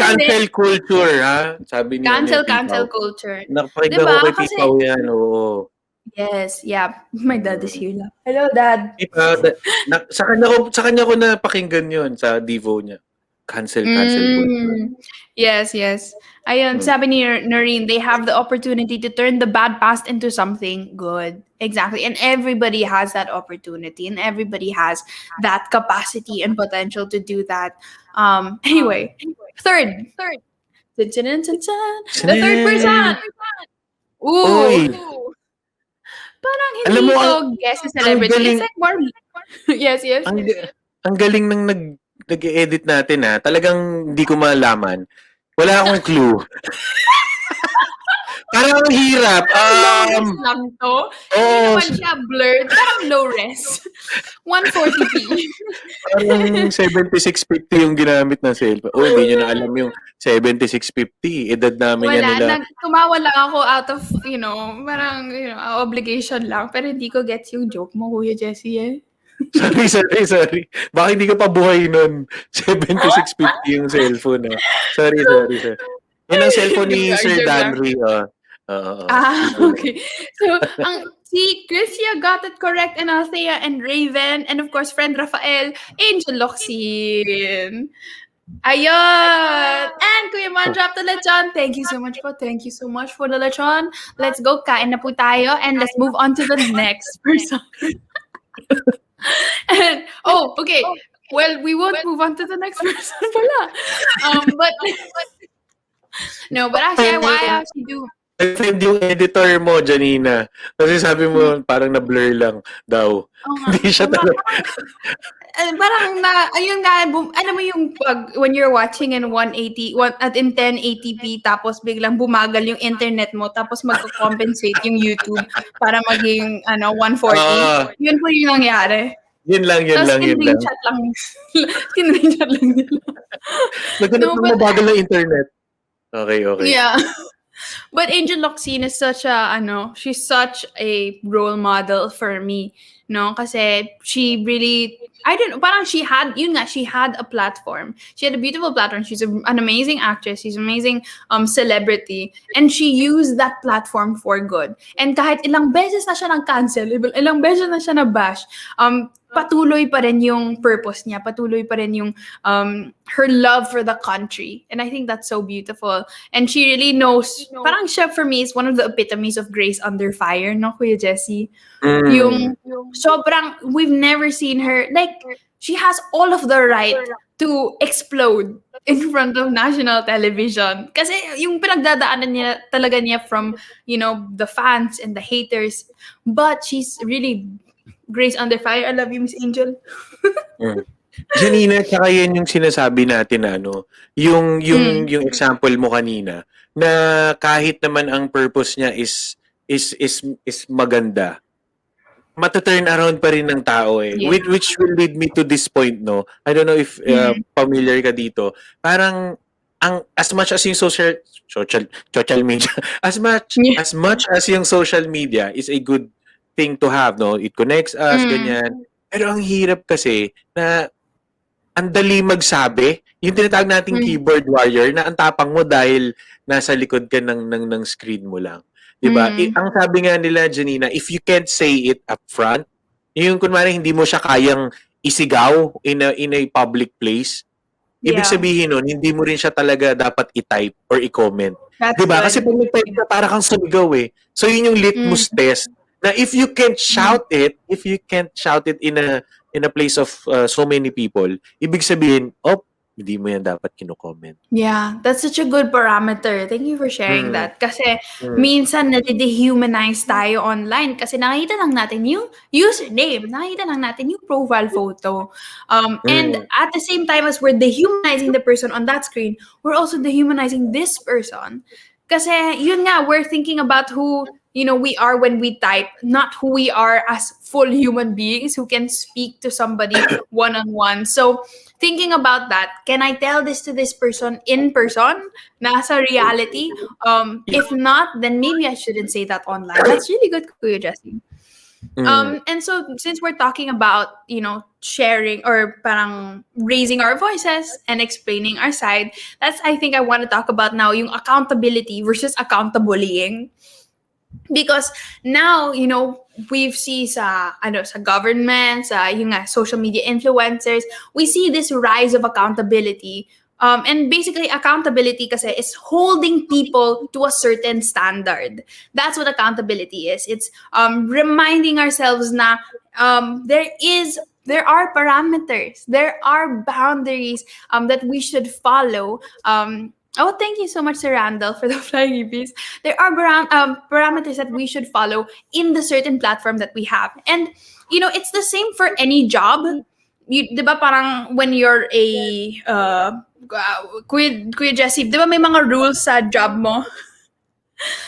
culture, ha? Sabi ni cancel Tipaw. culture. 'Di Napakinggan ko ba? kay Kasi Tipaw yan, oo. yes, yeah. My dad is here lang. Hello, Dad. Tipaw, sa kanya ko napakinggan yun sa Devo niya. Cancel culture. Yes. Ayun, Mm. sabi ni Noreen, they have the opportunity to turn the bad past into something good. Exactly. And everybody has that opportunity and everybody has that capacity and potential to do that. Anyway, third. Dun, dun, dun, dun, dun. The third person. Uy, Ooh. Parang alam mo hindi to ang guess a ang celebrity. It's galing like more. Yes. ang galing ng nag-e-edit natin, ha. Talagang hindi ko malaman. Wala akong clue. Parang ang hirap. Parang low res lang to. Hindi Oo, naman siya blurred. Parang low res. 140p. parang 7650 yung ginamit na cellphone. Oh, hindi nyo na alam yung 7650. Edad namin yan Wala. nila. Tumawa lang ako out of, parang, obligation lang. Pero hindi ko gets yung joke mo, Kuya Jessie, eh. Sorry. Baka hindi ka pa buhay nun. 7650 yung cellphone, ha. Sorry. Yan ang cellphone ni Sir Joke lang. Danry, Okay. So, si Chrisia got it correct, and Althea and Raven, and of course, friend Rafael, Angel Loxin. Ayun! And Kuya Man drop the lechon. Thank you so much po. Thank you so much for the lechon. Let's go. Kain na po tayo. And let's move on to the next person. And, oh, okay. Well, we won't move on to the next person pala. But, no, but actually, I actually do. Nag-friend yung editor mo, Janina. Kasi sabi mo, parang na-blur lang daw. Oo nga. Hindi siya talaga. Parang ayun nga, alam mo yung when you're watching in 180, at in 1080p, tapos biglang bumagal yung internet mo, tapos magko-compensate yung YouTube para maging, 140. Oo. Yun po yung nangyari. Yun lang. Tapos screenshot lang. Screenshot lang nila. Naghanap No, ng but, mabagal ng internet. Okay. yeah. But Angel Locsin is she's such a role model for me, no? Kasi she really, I don't know, parang she had a platform. She had a beautiful platform. She's an amazing actress. She's an amazing celebrity. And she used that platform for good. And kahit ilang beses na siya nag-cancel, ilang beses na siya na-bash, patuloy pa rin yung purpose niya, patuloy pa rin yung her love for the country. And I think that's so beautiful. And she really knows, parang siya for me is one of the epitomes of grace under fire, no, Kuya Jessie? Yung sobrang, we've never seen her, like, she has all of the right to explode in front of national television. Kasi yung pinagdadaanan niya talaga niya from, the fans and the haters. But she's really grace under fire. I love you, Miss Angel. Janina, tsaka yan yung sinasabi natin na yung example mo kanina na kahit naman ang purpose niya is maganda, mata-turn around pa rin ng tao eh. Yeah. Which will lead me to this point, no? I don't know if familiar ka dito. Parang as much as yung social media, as much as yung social media is a good thing to have, no? It connects us, ganyan. Pero ang hirap kasi na ang dali magsabi, yung tinatawag nating keyboard warrior na ang tapang mo dahil nasa likod ka ng screen mo lang. Diba? Ang sabi nga nila, Janina, if you can't say it up front, yung kunwari hindi mo siya kayang isigaw in a public place, ibig sabihin nun, hindi mo rin siya talaga dapat i-type or i-comment. Diba? Good. Kasi pag nag-type ka, para kang sumigaw eh. So yun yung litmus test. Na if you can't shout it in a place of so many people, ibig sabihin, hindi mo yan dapat kino-comment. Yeah, that's such a good parameter. Thank you for sharing that. Kasi minsan nade-dehumanize tayo online kasi nakita lang natin yung username, nakita lang natin yung profile photo. And at the same time as we're dehumanizing the person on that screen, we're also dehumanizing this person. Kasi yun nga, we're thinking about who we are when we type, not who we are as full human beings who can speak to somebody one-on-one. So, thinking about that, can I tell this to this person in person, nasa reality? If not, then maybe I shouldn't say that online. That's really good, Kuya Jessie. And so, since we're talking about, sharing or parang raising our voices and explaining our side, that's, I think I want to talk about now, yung accountability versus accountabullying. Because now, we've seen sa government, sa social media influencers, we see this rise of accountability. And basically, accountability kasi is holding people to a certain standard. That's what accountability is. It's reminding ourselves na there are parameters, there are boundaries that we should follow. Thank you so much, Sir Randall, for the flying EPs. There are parameters that we should follow in the certain platform that we have. And, it's the same for any job. Diba parang when you're a, Kuya Jessie, diba may mga rules sa job mo?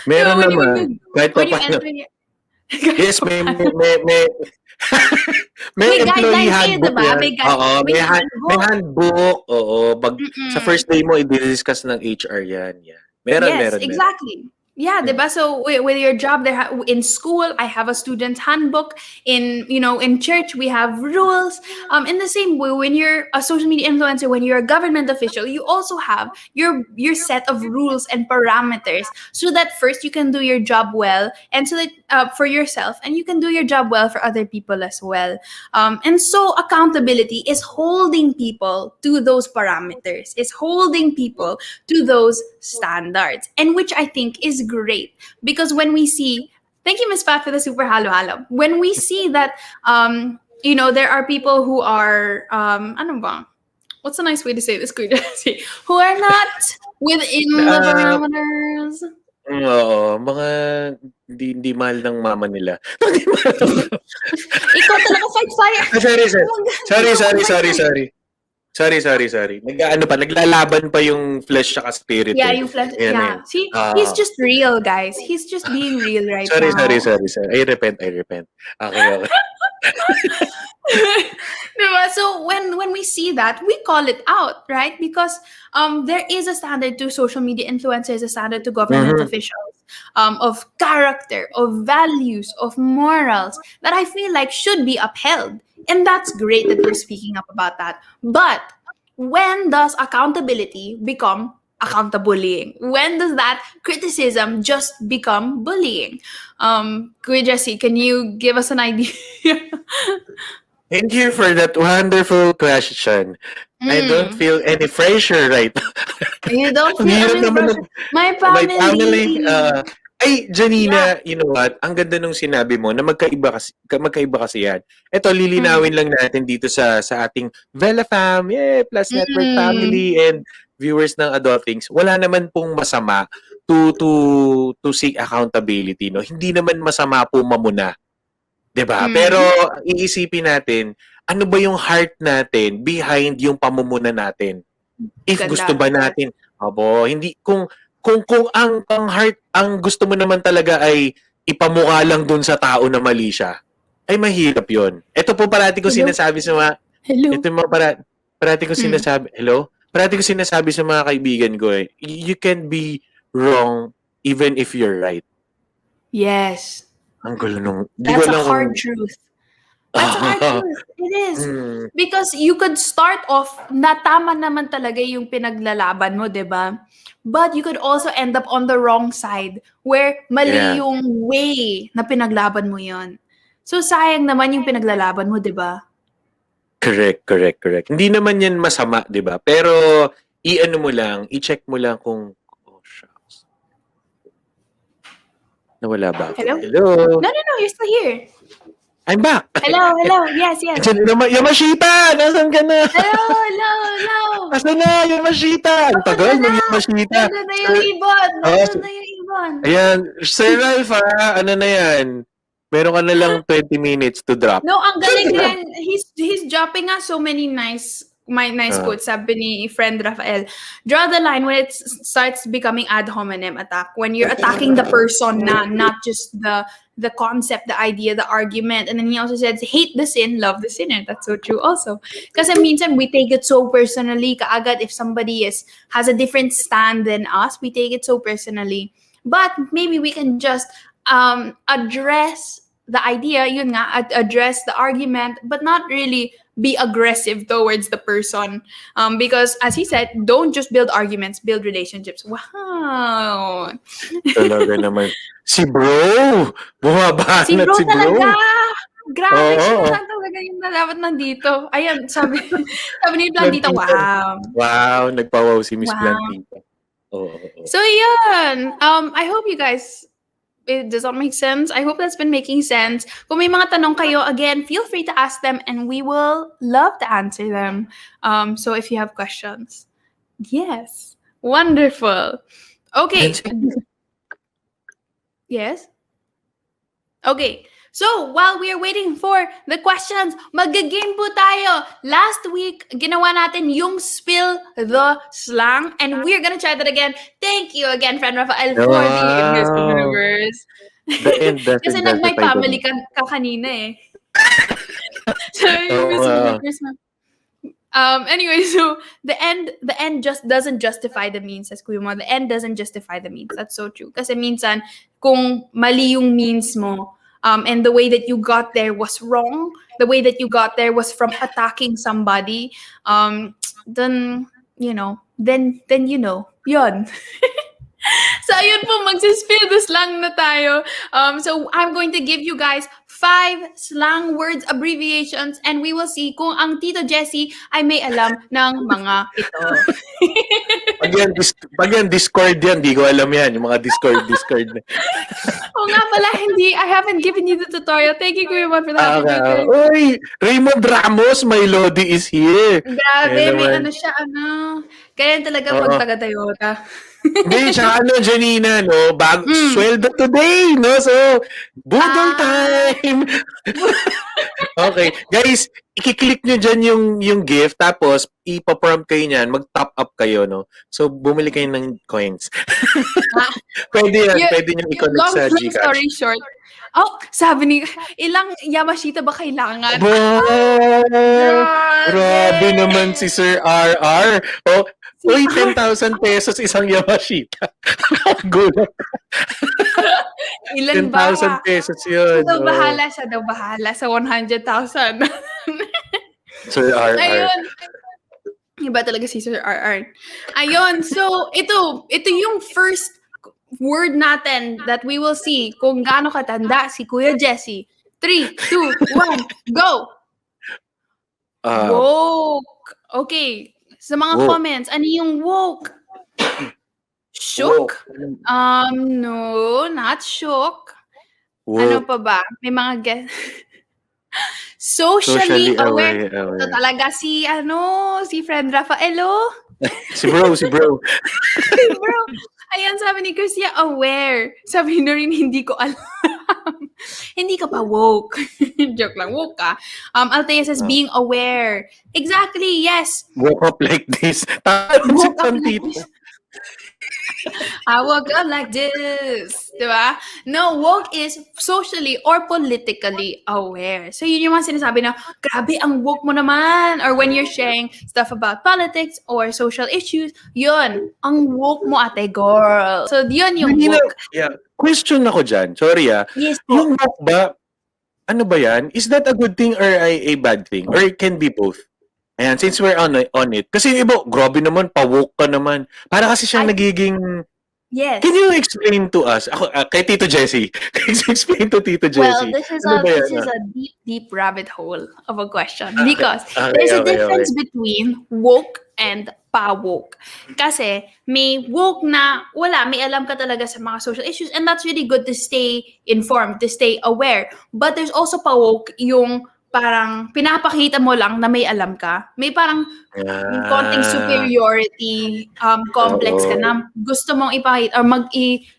Meron naman. Kahit pa paano. Yes, may may employee handbook yan. May handbook. Oo. Sa first day mo, i-discuss ng HR yan. Yeah. Meron. Exactly. Yeah, Yeah. diba? So with your job, in school, I have a student handbook. In church, we have rules. In the same way, when you're a social media influencer, when you're a government official, you also have your set of rules and parameters, so that first you can do your job well, and so that for yourself, and you can do your job well for other people as well. And so accountability is holding people to those parameters, is holding people to those standards, and which I think is great, because when we see, thank you, Miss Pat, for the super halo halo. When we see that, there are people who are, ano ba? What's a nice way to say this, Kuya Jesse? Who are not within the Ah, parameters. oo, mga hindi mahal ng mama nila. Hindi mahal ng Ikaw talaga fight fire. sorry, sir. Sorry, Ikaw sorry, mag-fight sorry, fire. sorry. Sorry. Nag-aano pa, naglalaban pa yung flesh at spirit Yeah, eh. yung flash. Ayan na Yeah. yun. See, he's just real, guys. He's just being real right Sorry, now. sir. I repent. Okay. Diba? So when we see that, we call it out, right? Because there is a standard to social media influencers, a standard to government Mhm. officials, of character, of values, of morals, that I feel like should be upheld. And that's great that we're speaking up about that. But when does accountability become accountabullying? When does that criticism just become bullying? Kuya Jesse, can you give us an idea? Thank you for that wonderful question. I don't Mm. feel any pressure right now. You don't Ang feel hirap any naman pressure. My my family, family. ay, Yeah. Janina, you know what? Ang ganda nung sinabi mo na magkaiba kasi yan. Ito, Mm. lilinawin lang natin dito sa ating Vela fam, plus network Mm. family and viewers ng Adulthings. Wala naman pong masama to seek accountability, no? Hindi naman masama po mamuna, 'di ba? Pero Mm. iisipin natin, ano ba yung heart natin behind yung pamumuna natin? If gusto Ganda. ba natin hindi kung ang heart ang gusto mo naman talaga ay ipamukha lang dun sa tao na mali siya, ay mahirap yon. Ito po parati ko Hello? sinasabi sa mga ito Hello? yung mga parati ko Mm. sinasabi, hello? Parati ko sinasabi sa mga kaibigan ko you can be wrong even if you're right. Yes. Ang gulo nung, di ko That's a alam kung hard truth. That's a hard truth. It is. hmm, Because you could start off na tama naman talaga yung pinaglalaban mo, 'di ba? But you could also end up on the wrong side, where mali yeah. yung way na pinaglaban mo yon. So sayang naman yung pinaglalaban mo, 'di ba? Correct. Hindi naman yan masama, 'di ba? Pero i-ano mo lang, i-check mo lang kung shucks. Nawala ba ako? Hello? Hello. No, you're still here. I'm back. Hello. Yes. Yamashita! Nasaan ka na? Hello. Nasaan na, Yamashita? Ang Tapos na tagal na. ng Yamashita. Nandun na yung Sir, ibon. oh, Nandun na yung ibon. ayan. Sir Ralph, ano na yan? Meron ka na lang 20 minutes to drop. No, ang galing rin. He's dropping us so many nice Ah, quotes. Sabi ni friend Rafael, draw the line when it starts becoming ad hominem attack. When you're attacking the person na, not just the concept, the idea, the argument. And then he also said, hate the sin, love the sinner. That's so true also. Kasi minsan we take it so personally. Kaagad if somebody has a different stand than us, we take it so personally. But maybe we can just address the idea, yun nga, address the argument, but not really be aggressive towards the person. Because as he said, don't just build arguments, build relationships. Wow. talaga naman. Si bro! Si Bumabanat bro si talaga! bro. Grabe, siya na Oo. lang talaga yung na dapat nandito. Ayan, sabi ni Blandita, Plantita. wow. Wow, nagpa-wow si Miss Wow. Plantita. Oo. So yun, I hope you guys, does that make sense? I hope that's been making sense. Kung may mga tanong kayo, again, feel free to ask them and we will love to answer them. So if you have questions. Yes. Wonderful. Okay. Yes? Okay. So, while we are waiting for the questions, mag-game po tayo. Last week, ginawa natin yung spill the slang, and we're gonna try that again. Thank you again, friend Rafael, for the invisible Wow! universe. The end Kasi doesn't nag-my justify the family means. ka kanina eh. So, Oo invisible nga. universe na. Anyway, so the end just doesn't justify the means, as Kuya Mo. The end doesn't justify the means. That's so true. Kasi minsan, kung mali yung means mo, and the way that you got there was wrong, the way that you got there was from attacking somebody, then, yun. So, ayun po, magsispill the slang na tayo. So, I'm going to give you guys 5 slang words abbreviations and we will see kung ang Tito Jessie ay may alam ng mga ito. Pag yan, Discord yan. Di ko alam yan. Yung mga Discord na. Oo nga pala, I haven't given you the tutorial. Thank you, Kuya Mon, for the happy Okay. tutorial. Uy, Raymond Ramos, my Lodi is here. Grabe, Ayan may naman. ano siya, Kaya talaga pag Oo. taga-Toyota. Hindi, tsaka Janina, no? Sweldo today, no? So, budol time! Okay. Guys, i-click nyo dyan yung gift, tapos ipaprompt kayo niyan, mag-top up kayo, no? So, bumili kayo ng coins. Pwede yan. Pwede nyo i-connect sa Long Gcash. story short, sabi ni, ilang Yamashita ba kailangan? Grabe naman si Sir RR. Oh, uy, 10,000 pesos isang Yamashita. Gulat. Ilan ba? 10,000 pesos yun. Siya daw bahala sa 100,000. Sir RR. Ayun. Iba talaga si Sir RR. Ayun, so ito yung first word natin that we will see kung gaano katanda si Kuya Jessie. 3, 2, 1, go! Woke. Okay. Sa mga woke. comments, ano yung woke? Shook? No, not shook. Woke. Ano pa ba? May mga guess. Socially aware. Ito talaga si friend Rafaelo. si bro. Bro. Ayan, sabi ni Christia, aware. Sabi na rin, hindi ko alam. Hindi ka pa woke. Joke lang, woke ka. Althea says, being aware. Exactly, yes. Woke up like this. Woke up like this. I woke up like this. Diba? No, woke is socially or politically aware. So, yun yung mga sinasabi na, grabe, ang woke mo naman. Or when you're sharing stuff about politics or social issues, yun, ang woke mo, ate girl. So, yun yung woke. Yeah. Question ako dyan. Sorry Yes, yung woke ba, ano ba yan? Is that a good thing or a bad thing? Or it can be both? Ayan, since we're on it. Kasi iba, grabe naman, pa-woke ka naman. Para kasi siyang nagiging... Yes. Can you explain to us? Ako, kay Tito Jessie. Can you explain to Tito Jessie? Well, this is a deep rabbit hole of a question. Because there's a difference between woke and pa-woke. Kasi may woke na may alam ka talaga sa mga social issues and that's really good to stay informed, to stay aware. But there's also pa-woke yung parang pinapakita mo lang na may alam ka. May parang konting superiority complex ka na gusto mong ipakita or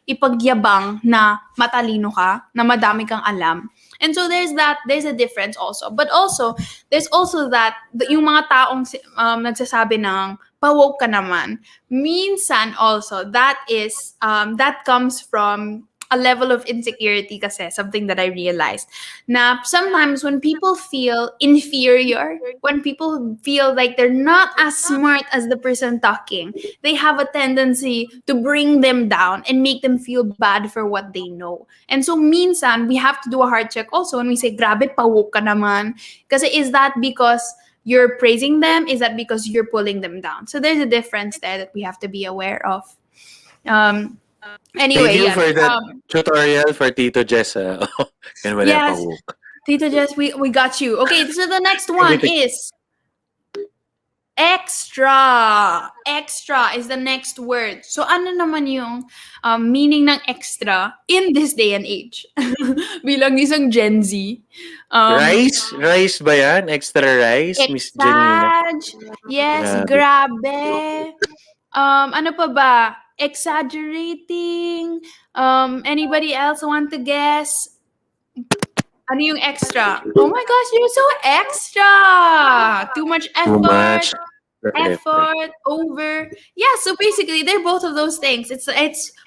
ipagyabang na matalino ka, na madami kang alam. And so there's a difference also. But also, there's also that yung mga taong nagsasabi ng pa-woke ka naman, minsan also that comes from a level of insecurity kasi, something that I realized. Na sometimes when people feel inferior, when people feel like they're not as smart as the person talking, they have a tendency to bring them down and make them feel bad for what they know. And so minsan, we have to do a heart check also when we say, grabe, pa-woke ka naman. Kasi is that because you're praising them? Is that because you're pulling them down? So there's a difference there that we have to be aware of. Anyway, thank you for that tutorial for Tito Jess. Yes, Tito Jess, we got you. Okay, so the next one is extra. Extra is the next word. So ano naman yung meaning ng extra in this day and age? Bilang isang Gen Z. Rice ba yan? Extra rice, Miss Janina? Yes, grabe. Ano pa ba? Exaggerating. Anybody else want to guess? Ano yung extra? Oh my gosh, you're so extra! Too much effort. Right, right. effort over, yeah, so basically they're both of those things. It's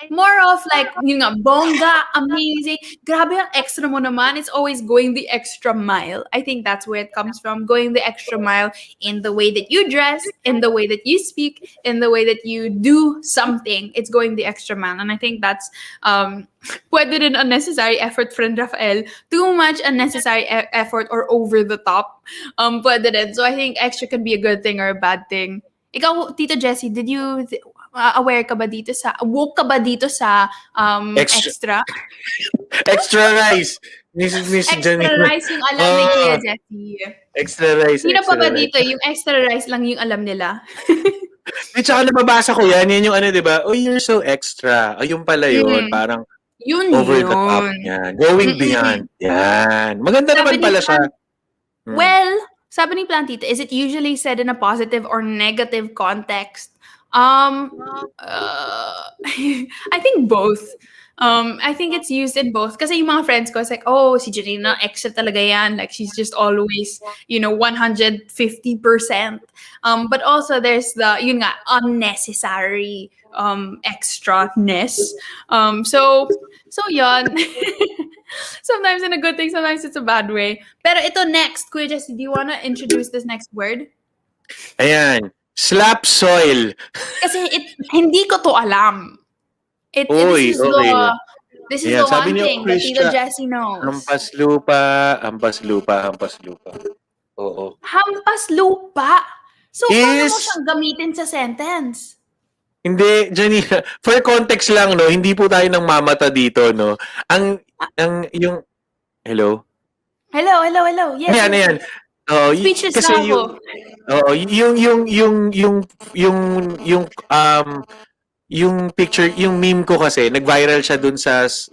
more of like yun nga, bongga, amazing, grabe ang extra mo naman. It's always going the extra mile. I think that's where it comes from, going the extra mile in the way that you dress, in the way that you speak, in the way that you do something. It's going the extra mile, and I think that's pwede rin unnecessary effort, friend Rafael. Too much unnecessary effort or over the top. Pwede rin. So I think extra can be a good thing or a bad thing. Ikaw, Tito Jessie, did you aware ka ba dito sa woke ka ba dito sa Extra extra? extra rice. Miss Extra Janina. rice yung alam ni Kuya Oh, Jessie. extra rice, Sino pa ba extra rice. dito yung extra rice lang yung alam nila? At saka nababasa ko yan. Yan yung ano, di ba? Oh, you're so extra. Oh, yung pala yun. Mm. Parang Yun over the top. yun. Yan. Going Mm-mm. beyond. Yan. Maganda Sabi naman ni pala siya. Plan, Hmm. well, sabi ni Plantita, is it usually said in a positive or negative context? I think both. I think it's used in both. Kasi yung mga friends ko, it's like, oh, si Janina, extra talaga yan. Like, she's just always, 150%. But also, there's the, yun nga, unnecessary extraness. So yun. Sometimes in a good thing, sometimes it's a bad way. Pero ito next, Kuya Jesse, do you wanna introduce this next word? Ayan. Slap soil. Kasi hindi ko to alam. This Uy, is okay. the Ayan. Sabi one niyo, thing that Tito Krisha, Jessie knows. hampas lupa, hampas lupa, hampas lupa. Oo. Hampas lupa. So, paano mo Is, siyang gamitin sa sentence? hindi, Janina, for context lang, no, hindi po tayo nang mamata dito, no. Yung, hello? Hello. Yes, Ayan, yes, ayan. yes. Oo, Speechless kasi na ako. oo, yung picture, yung meme ko kasi, nag-viral siya dun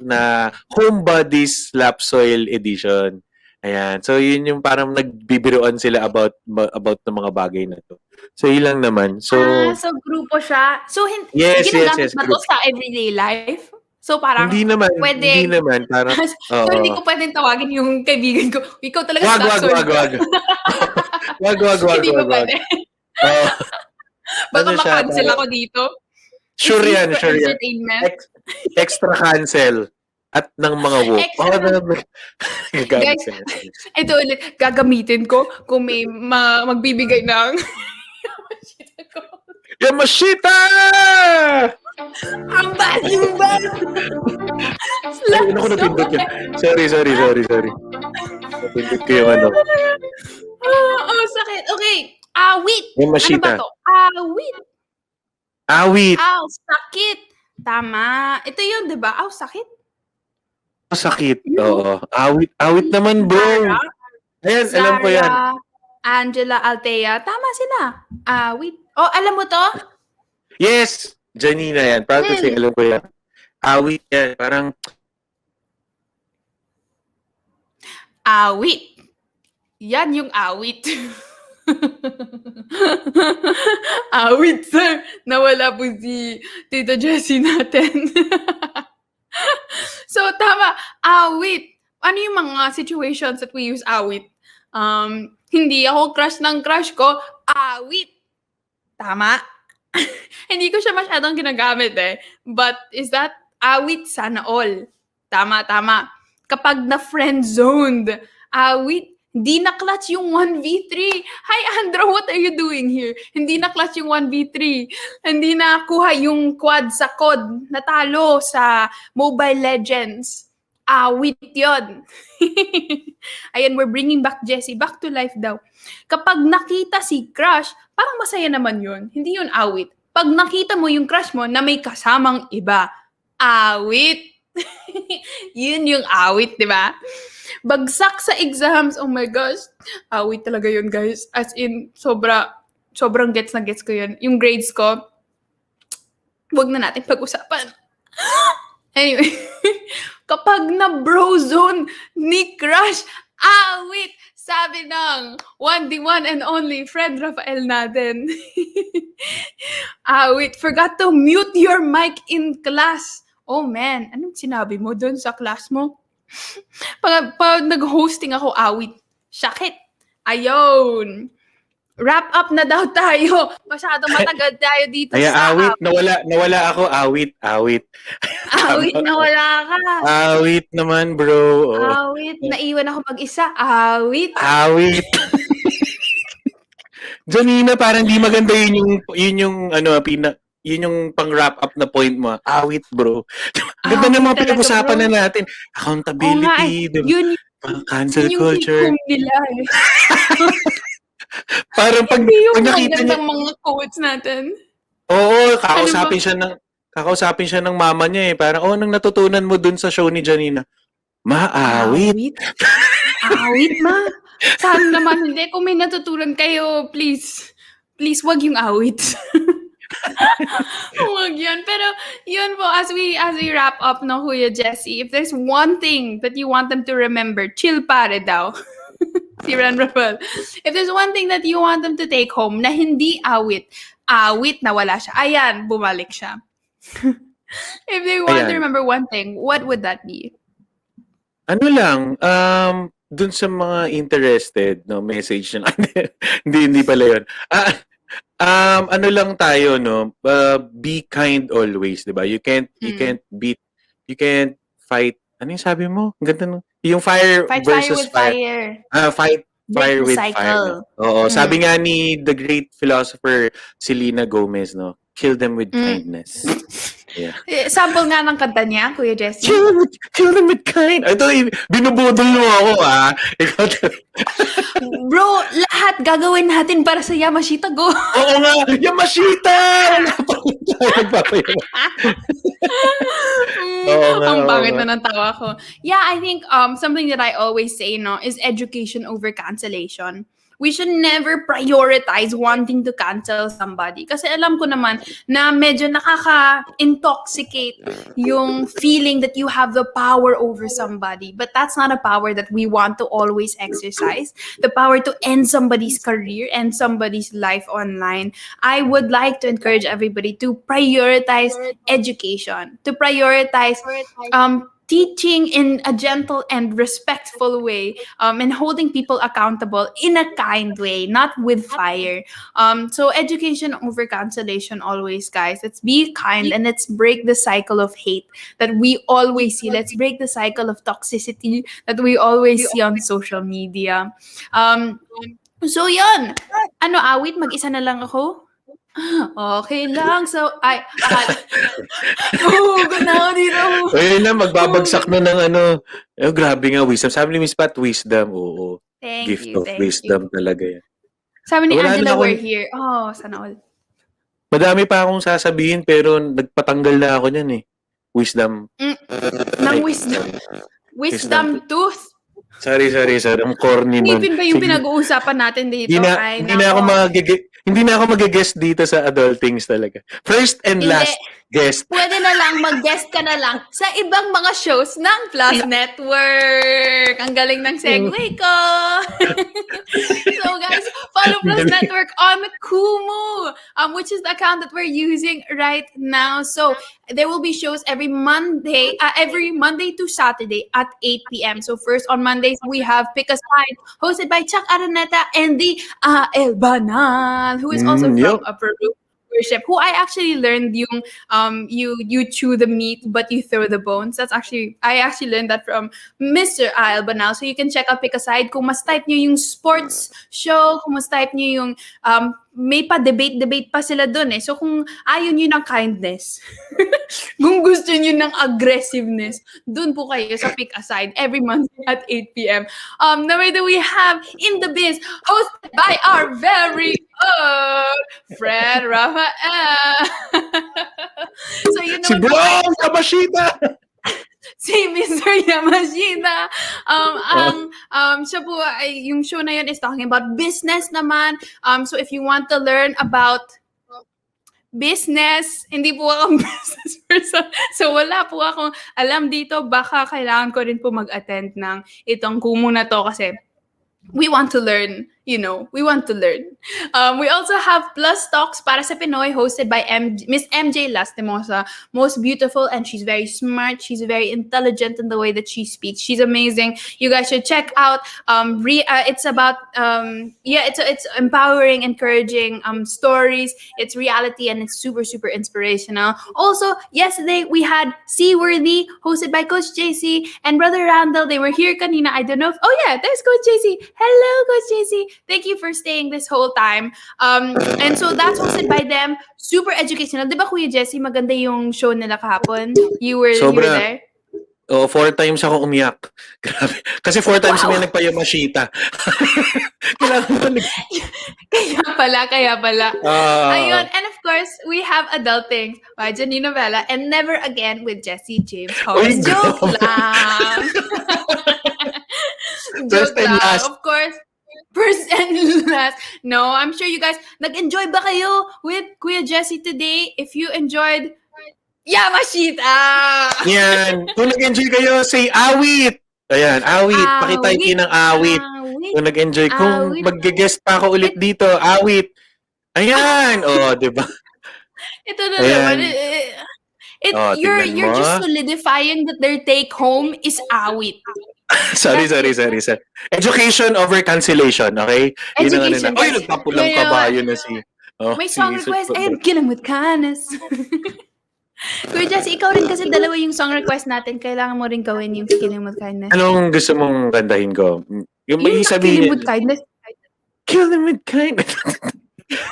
na Homebodies Slap Soil Edition. Ayan. So, yun yung parang nagbibiroan sila about ng mga bagay na to. So, yun lang naman. So, So grupo siya. So, yes, yes, ginagamit yes, ba to group. sa everyday life? So, parang Hindi pwede, naman, parang, so hindi oo. ko pwedeng tawagin yung kaibigan ko, ikaw talaga Wag, slap wag, sword wag, ka. wag. Wag, wag, wag, Hindi ba wag, wag. pwede? Oo. Baka Ano siya, makancel parang, ako dito. It's sure used yan, for sure yan. entertainment. Extra cancel at ng mga woke. Extra na. Gagamit Guys, ka niya. ito ulit, gagamitin ko kung may magbibigay ng Yamashita! ang value ba? Ay, Slap ano ko napindot sword. yun? Sorry. Napindot ko yung ano. Sakit. Okay. Awit. Ano ba Yamashita. to? Awit. Awit. Aw, sakit. Tama. Ito yun, di ba? Aw, sakit. Sakit. Yun. Oo. Awit naman, bro. Zara. Ayan, alam ko yan. Zara. Angela Altea. Tama sila. Awit. Oh, alam mo to? Yes! Janina yan. Proud to say, alam ko yan. Awit yan. Parang, Awit. Yan yung awit. Awit, sir. Nawala po si Tito Jessie natin. So, tama. Awit. Ano yung mga situations that we use awit? Hindi ako crush ng crush ko. Awit. Tama? Hindi ko siya masyadong ginagamit eh. But is that awit sana all? Tama. Kapag na-friend-zoned, awit, hindi na-clutch yung 1v3. Hi, Andra, what are you doing here? Hindi na-clutch yung 1v3. Hindi nakuha yung quad sa COD. Natalo sa Mobile Legends. Awit yun. Ayan, we're bringing back Jessie. Back to life daw. Kapag nakita si crush, parang masaya naman yun. Hindi yun awit. Pag nakita mo yung crush mo na may kasamang iba, awit. Yun yung awit, di ba? Bagsak sa exams, oh my gosh. Awit talaga yun, guys. As in, sobrang gets na gets ko yun. Yung grades ko, wag na natin pag-usapan. Anyway, kapag na-bro zone ni crush, awit! Sabi ng 1D1 and only friend Rafael natin. Awit, forgot to mute your mic in class. Oh man, anong sinabi mo doon sa class mo? Pag nag-hosting ako, awit. Sakit. Ayun. wrap up na daw tayo. Masyadong matagal tayo dito Ay, sa awit. Nawala ako. Awit. awit Tama. na wala ka. Awit naman, bro. Oh. Awit, naiwan ako mag-isa. Awit. Awit. Janina, parang di maganda yun yung yun yung pang wrap up na point mo. Awit, bro. Ganda Awit ng mga talaga, pinag-usapan bro. na natin. Oo nga eh. Accountability, diba? Yun Cancel yung take culture. home nila eh. Parang Hindi yung pag nakita niya, magandang mga quotes natin. oo, Ano ba? kakausapin siya ng mama niya eh. Parang, anong natutunan mo dun sa show ni Janina? Maawit. Awit? Awit, ma? Sana naman hindi. Kung may natutunan kayo, please, wag yung awit. Wag yun. Pero, yun po, as we wrap up, no, Kuya Jessie, if there's one thing that you want them to remember, chill pare daw. Si Ran Rafael. If there's one thing that you want them to take home na hindi awit na wala siya. Ayan, bumalik siya. If they want to Ayan. remember one thing, what would that be? Ano lang, dun sa mga interested, no, message na hindi pala yun. Ano lang tayo, no, be kind always, di ba? You can't fight, ano yung sabi mo? Ang ganda no? Yung fire Fight versus fire. Fight Break fire the with cycle. fire. No? Oo, sabi nga ni the great philosopher Selena Gomez, no, kill them with kindness. Yeah. Sample nga ng kanta niya, Kuya Jessie. Kill them with kindness. Ito, binubudol mo ako, Bro, lahat gagawin natin para sa Yamashita. Go! Oo nga, Yamashita! Wala pa rin tayo nagpapayaman. Oo nga, Ang oo pangit nga. na ng tawa ko. Yeah, I think something that I always say, no, is education over cancellation. We should never prioritize wanting to cancel somebody. Kasi alam ko naman na medyo nakaka-intoxicate yung feeling that you have the power over somebody. But that's not a power that we want to always exercise. The power to end somebody's career and somebody's life online. I would like to encourage everybody to prioritize education, to prioritize teaching in a gentle and respectful way, and holding people accountable in a kind way, not with fire. So education over cancellation always, guys. Let's be kind and let's break the cycle of hate that we always see. Let's break the cycle of toxicity that we always see on social media. So yun. Ano, awit? Mag-isa na lang ako? Okay lang. So, Hugot na ako dito. Ayun na, magbabagsak na ng grabe nga, wisdom. Sabi ni Miss Pat, wisdom, oo. Gift of wisdom talaga yan. Sabi ni Wala Angela, na we're here. Oh, sana all. Madami pa akong sasabihin, pero nagpatanggal na ako niyan eh. Wisdom. Nang wisdom. Wisdom tooth. Sorry. Ang corny nun. Ngipin ba yung pinag-uusapan natin dito? Hindi na ako mag-guest dito sa Adulthings talaga. First and last guest. Pwede na lang mag-guest ka na lang sa ibang mga shows ng Plus Network. Ang galing ng segue ko. So guys, follow Plus Network on Kumu, which is the account that we're using right now. So there will be shows every Monday to Saturday at 8 p.m. So first on Mondays, we have Pick a Side, hosted by Chuck Araneta and the El Banal, who is also from Peru worship, who I actually learned yung you chew the meat but you throw the bones. I actually learned that from Mr. El Banal. So you can check out Pick a Side kung mas type nyo yung sports show, kung mas type nyo yung may pa debate pa sila dun eh. So kung ayaw nyo ng kindness, kung gusto nyo ng aggressiveness, dun po kayo sa Pick a Side every month at 8 p.m. The way that we have In the Biz, hosted by our very own Fred Rafael. So yun Si naman Bro! po, Yamashita! si Mr. Yamashita. Siya po, yung show na yun is talking about business naman. So if you want to learn about business, hindi po ako business person. So wala po akong alam dito. Baka kailangan ko rin po mag-attend ng itong Kumu na to kasi we want to learn we want to learn. We also have Plus Talks para sa Pinoy, hosted by Miss MJ Lastimosa. Most beautiful, and she's very smart. She's very intelligent in the way that she speaks. She's amazing. You guys should check out. It's about it's empowering, encouraging stories. It's reality, and it's super super inspirational. Also, yesterday we had Seaworthy, hosted by Coach JC and Brother Randall. They were here kanina. I don't know if, oh yeah, there's Coach JC. Hello, Coach JC. Thank you for staying this whole time. And so that's hosted by them. Super educational. Di ba, Kuya Jesse, maganda yung show nila kahapon? You were Sobra. there? Oh, 4 times ako umiyak. Grabe. Kasi 4 times Wow! may nagpa-Yamashita. Kailangan Kaya pala. Ah. Ayun. And of course, we have Adulthings by Janina Vela and Never Again with Jesse James Uy, host. Joke lang. First Joke and lang. last. Of course, first and last. No, I'm sure you guys, nag-enjoy ba kayo with Kuya Jesse today? If you enjoyed, Yamashita! Yan. Kung nag-enjoy kayo, say awit. Ayan, awit. Pakitype ng awit. Kung nag-enjoy. Kung Awit. mag-guest pa ako ulit dito, awit. Ayan. Di ba? Ito na Ayan. naman. Tingnan You're mo. just solidifying that their take home is awit. Sorry. Education over cancellation, okay? Education. Oy, nagpapulang kabayo na si... May song request. Ayun, kilang with kindness. Kuya Jesse, ikaw rin kasi dalawa yung song request natin. Kailangan mo rin gawin yung Killing with Kindness. Anong gusto mong kantahin ko? Yung may sabihin. Killing with Kindness. Killing with Kindness.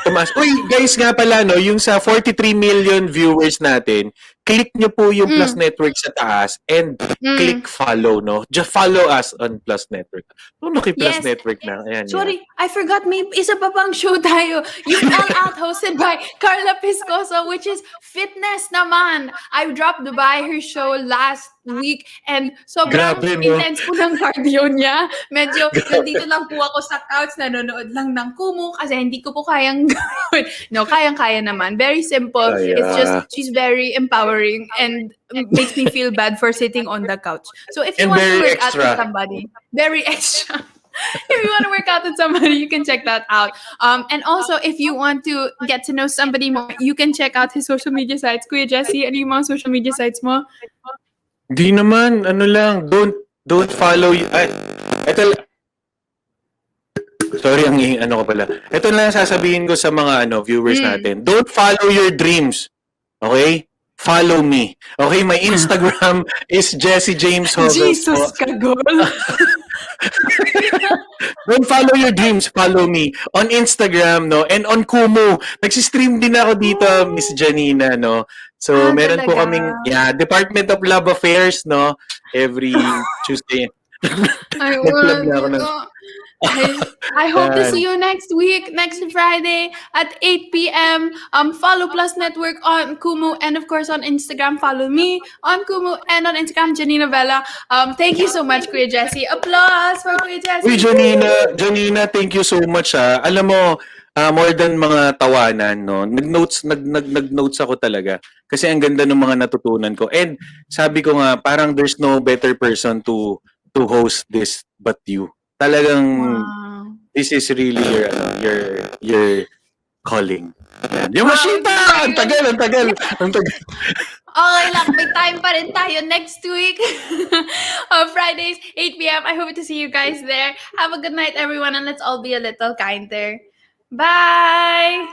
Tomas. Uy, guys nga pala, no, yung sa 43 million viewers natin, click nyo po yung Plus Network sa taas and click follow, no? Just follow us on Plus Network. Ano kay Plus Network na? Ayan, sorry, I forgot, may isa pa pang show tayo. Yung All Out hosted by Carla Piscoso, which is fitness naman. I dropped by her show last week and sobrang intense po ng cardio niya. Medyo nandito lang po ako sa couch, nanonood lang ng Kumu kasi hindi ko po kayang gawin. No, kayang-kaya naman. Very simple. It's just, she's very empowering and makes me feel bad for sitting on the couch. So if you want to work out with somebody, very extra. If you want to work out with somebody, you can check that out. And also, if you want to get to know somebody more, you can check out his social media sites. Kuya Jesse, ano yung mga social media sites mo? Di naman, ano lang, don't follow, sorry, ano ko pala. Ito lang sasabihin ko sa mga viewers natin. Don't follow your dreams. Okay? Follow me. Okay? My Instagram is Jesse James Joves. Jesus kagol. Don't follow your dreams, follow me on Instagram, no? And on Kumu. Nagsistream din ako dito, Miss Janina, no? So, meron po kaming Department of Love Affairs, no? Every Tuesday. I hope to see you next week, next Friday at 8 p.m. Follow Plus Network on Kumu and of course on Instagram. Follow me on Kumu and on Instagram, Janina Vela. Thank you so much, Kuya Jesse. Applause for Kuya Jesse. Uy, Janina, thank you so much. Alam mo, more than mga tawanan, no? Nag-notes ako talaga. Kasi ang ganda ng mga natutunan ko. And sabi ko nga, parang there's no better person to host this but you. Talagang this is really your calling. Yamashita! Ang tagal. Okay lang, may time pa rin tayo next week. Fridays, 8 p.m. I hope to see you guys there. Have a good night, everyone, and let's all be a little kinder. Bye!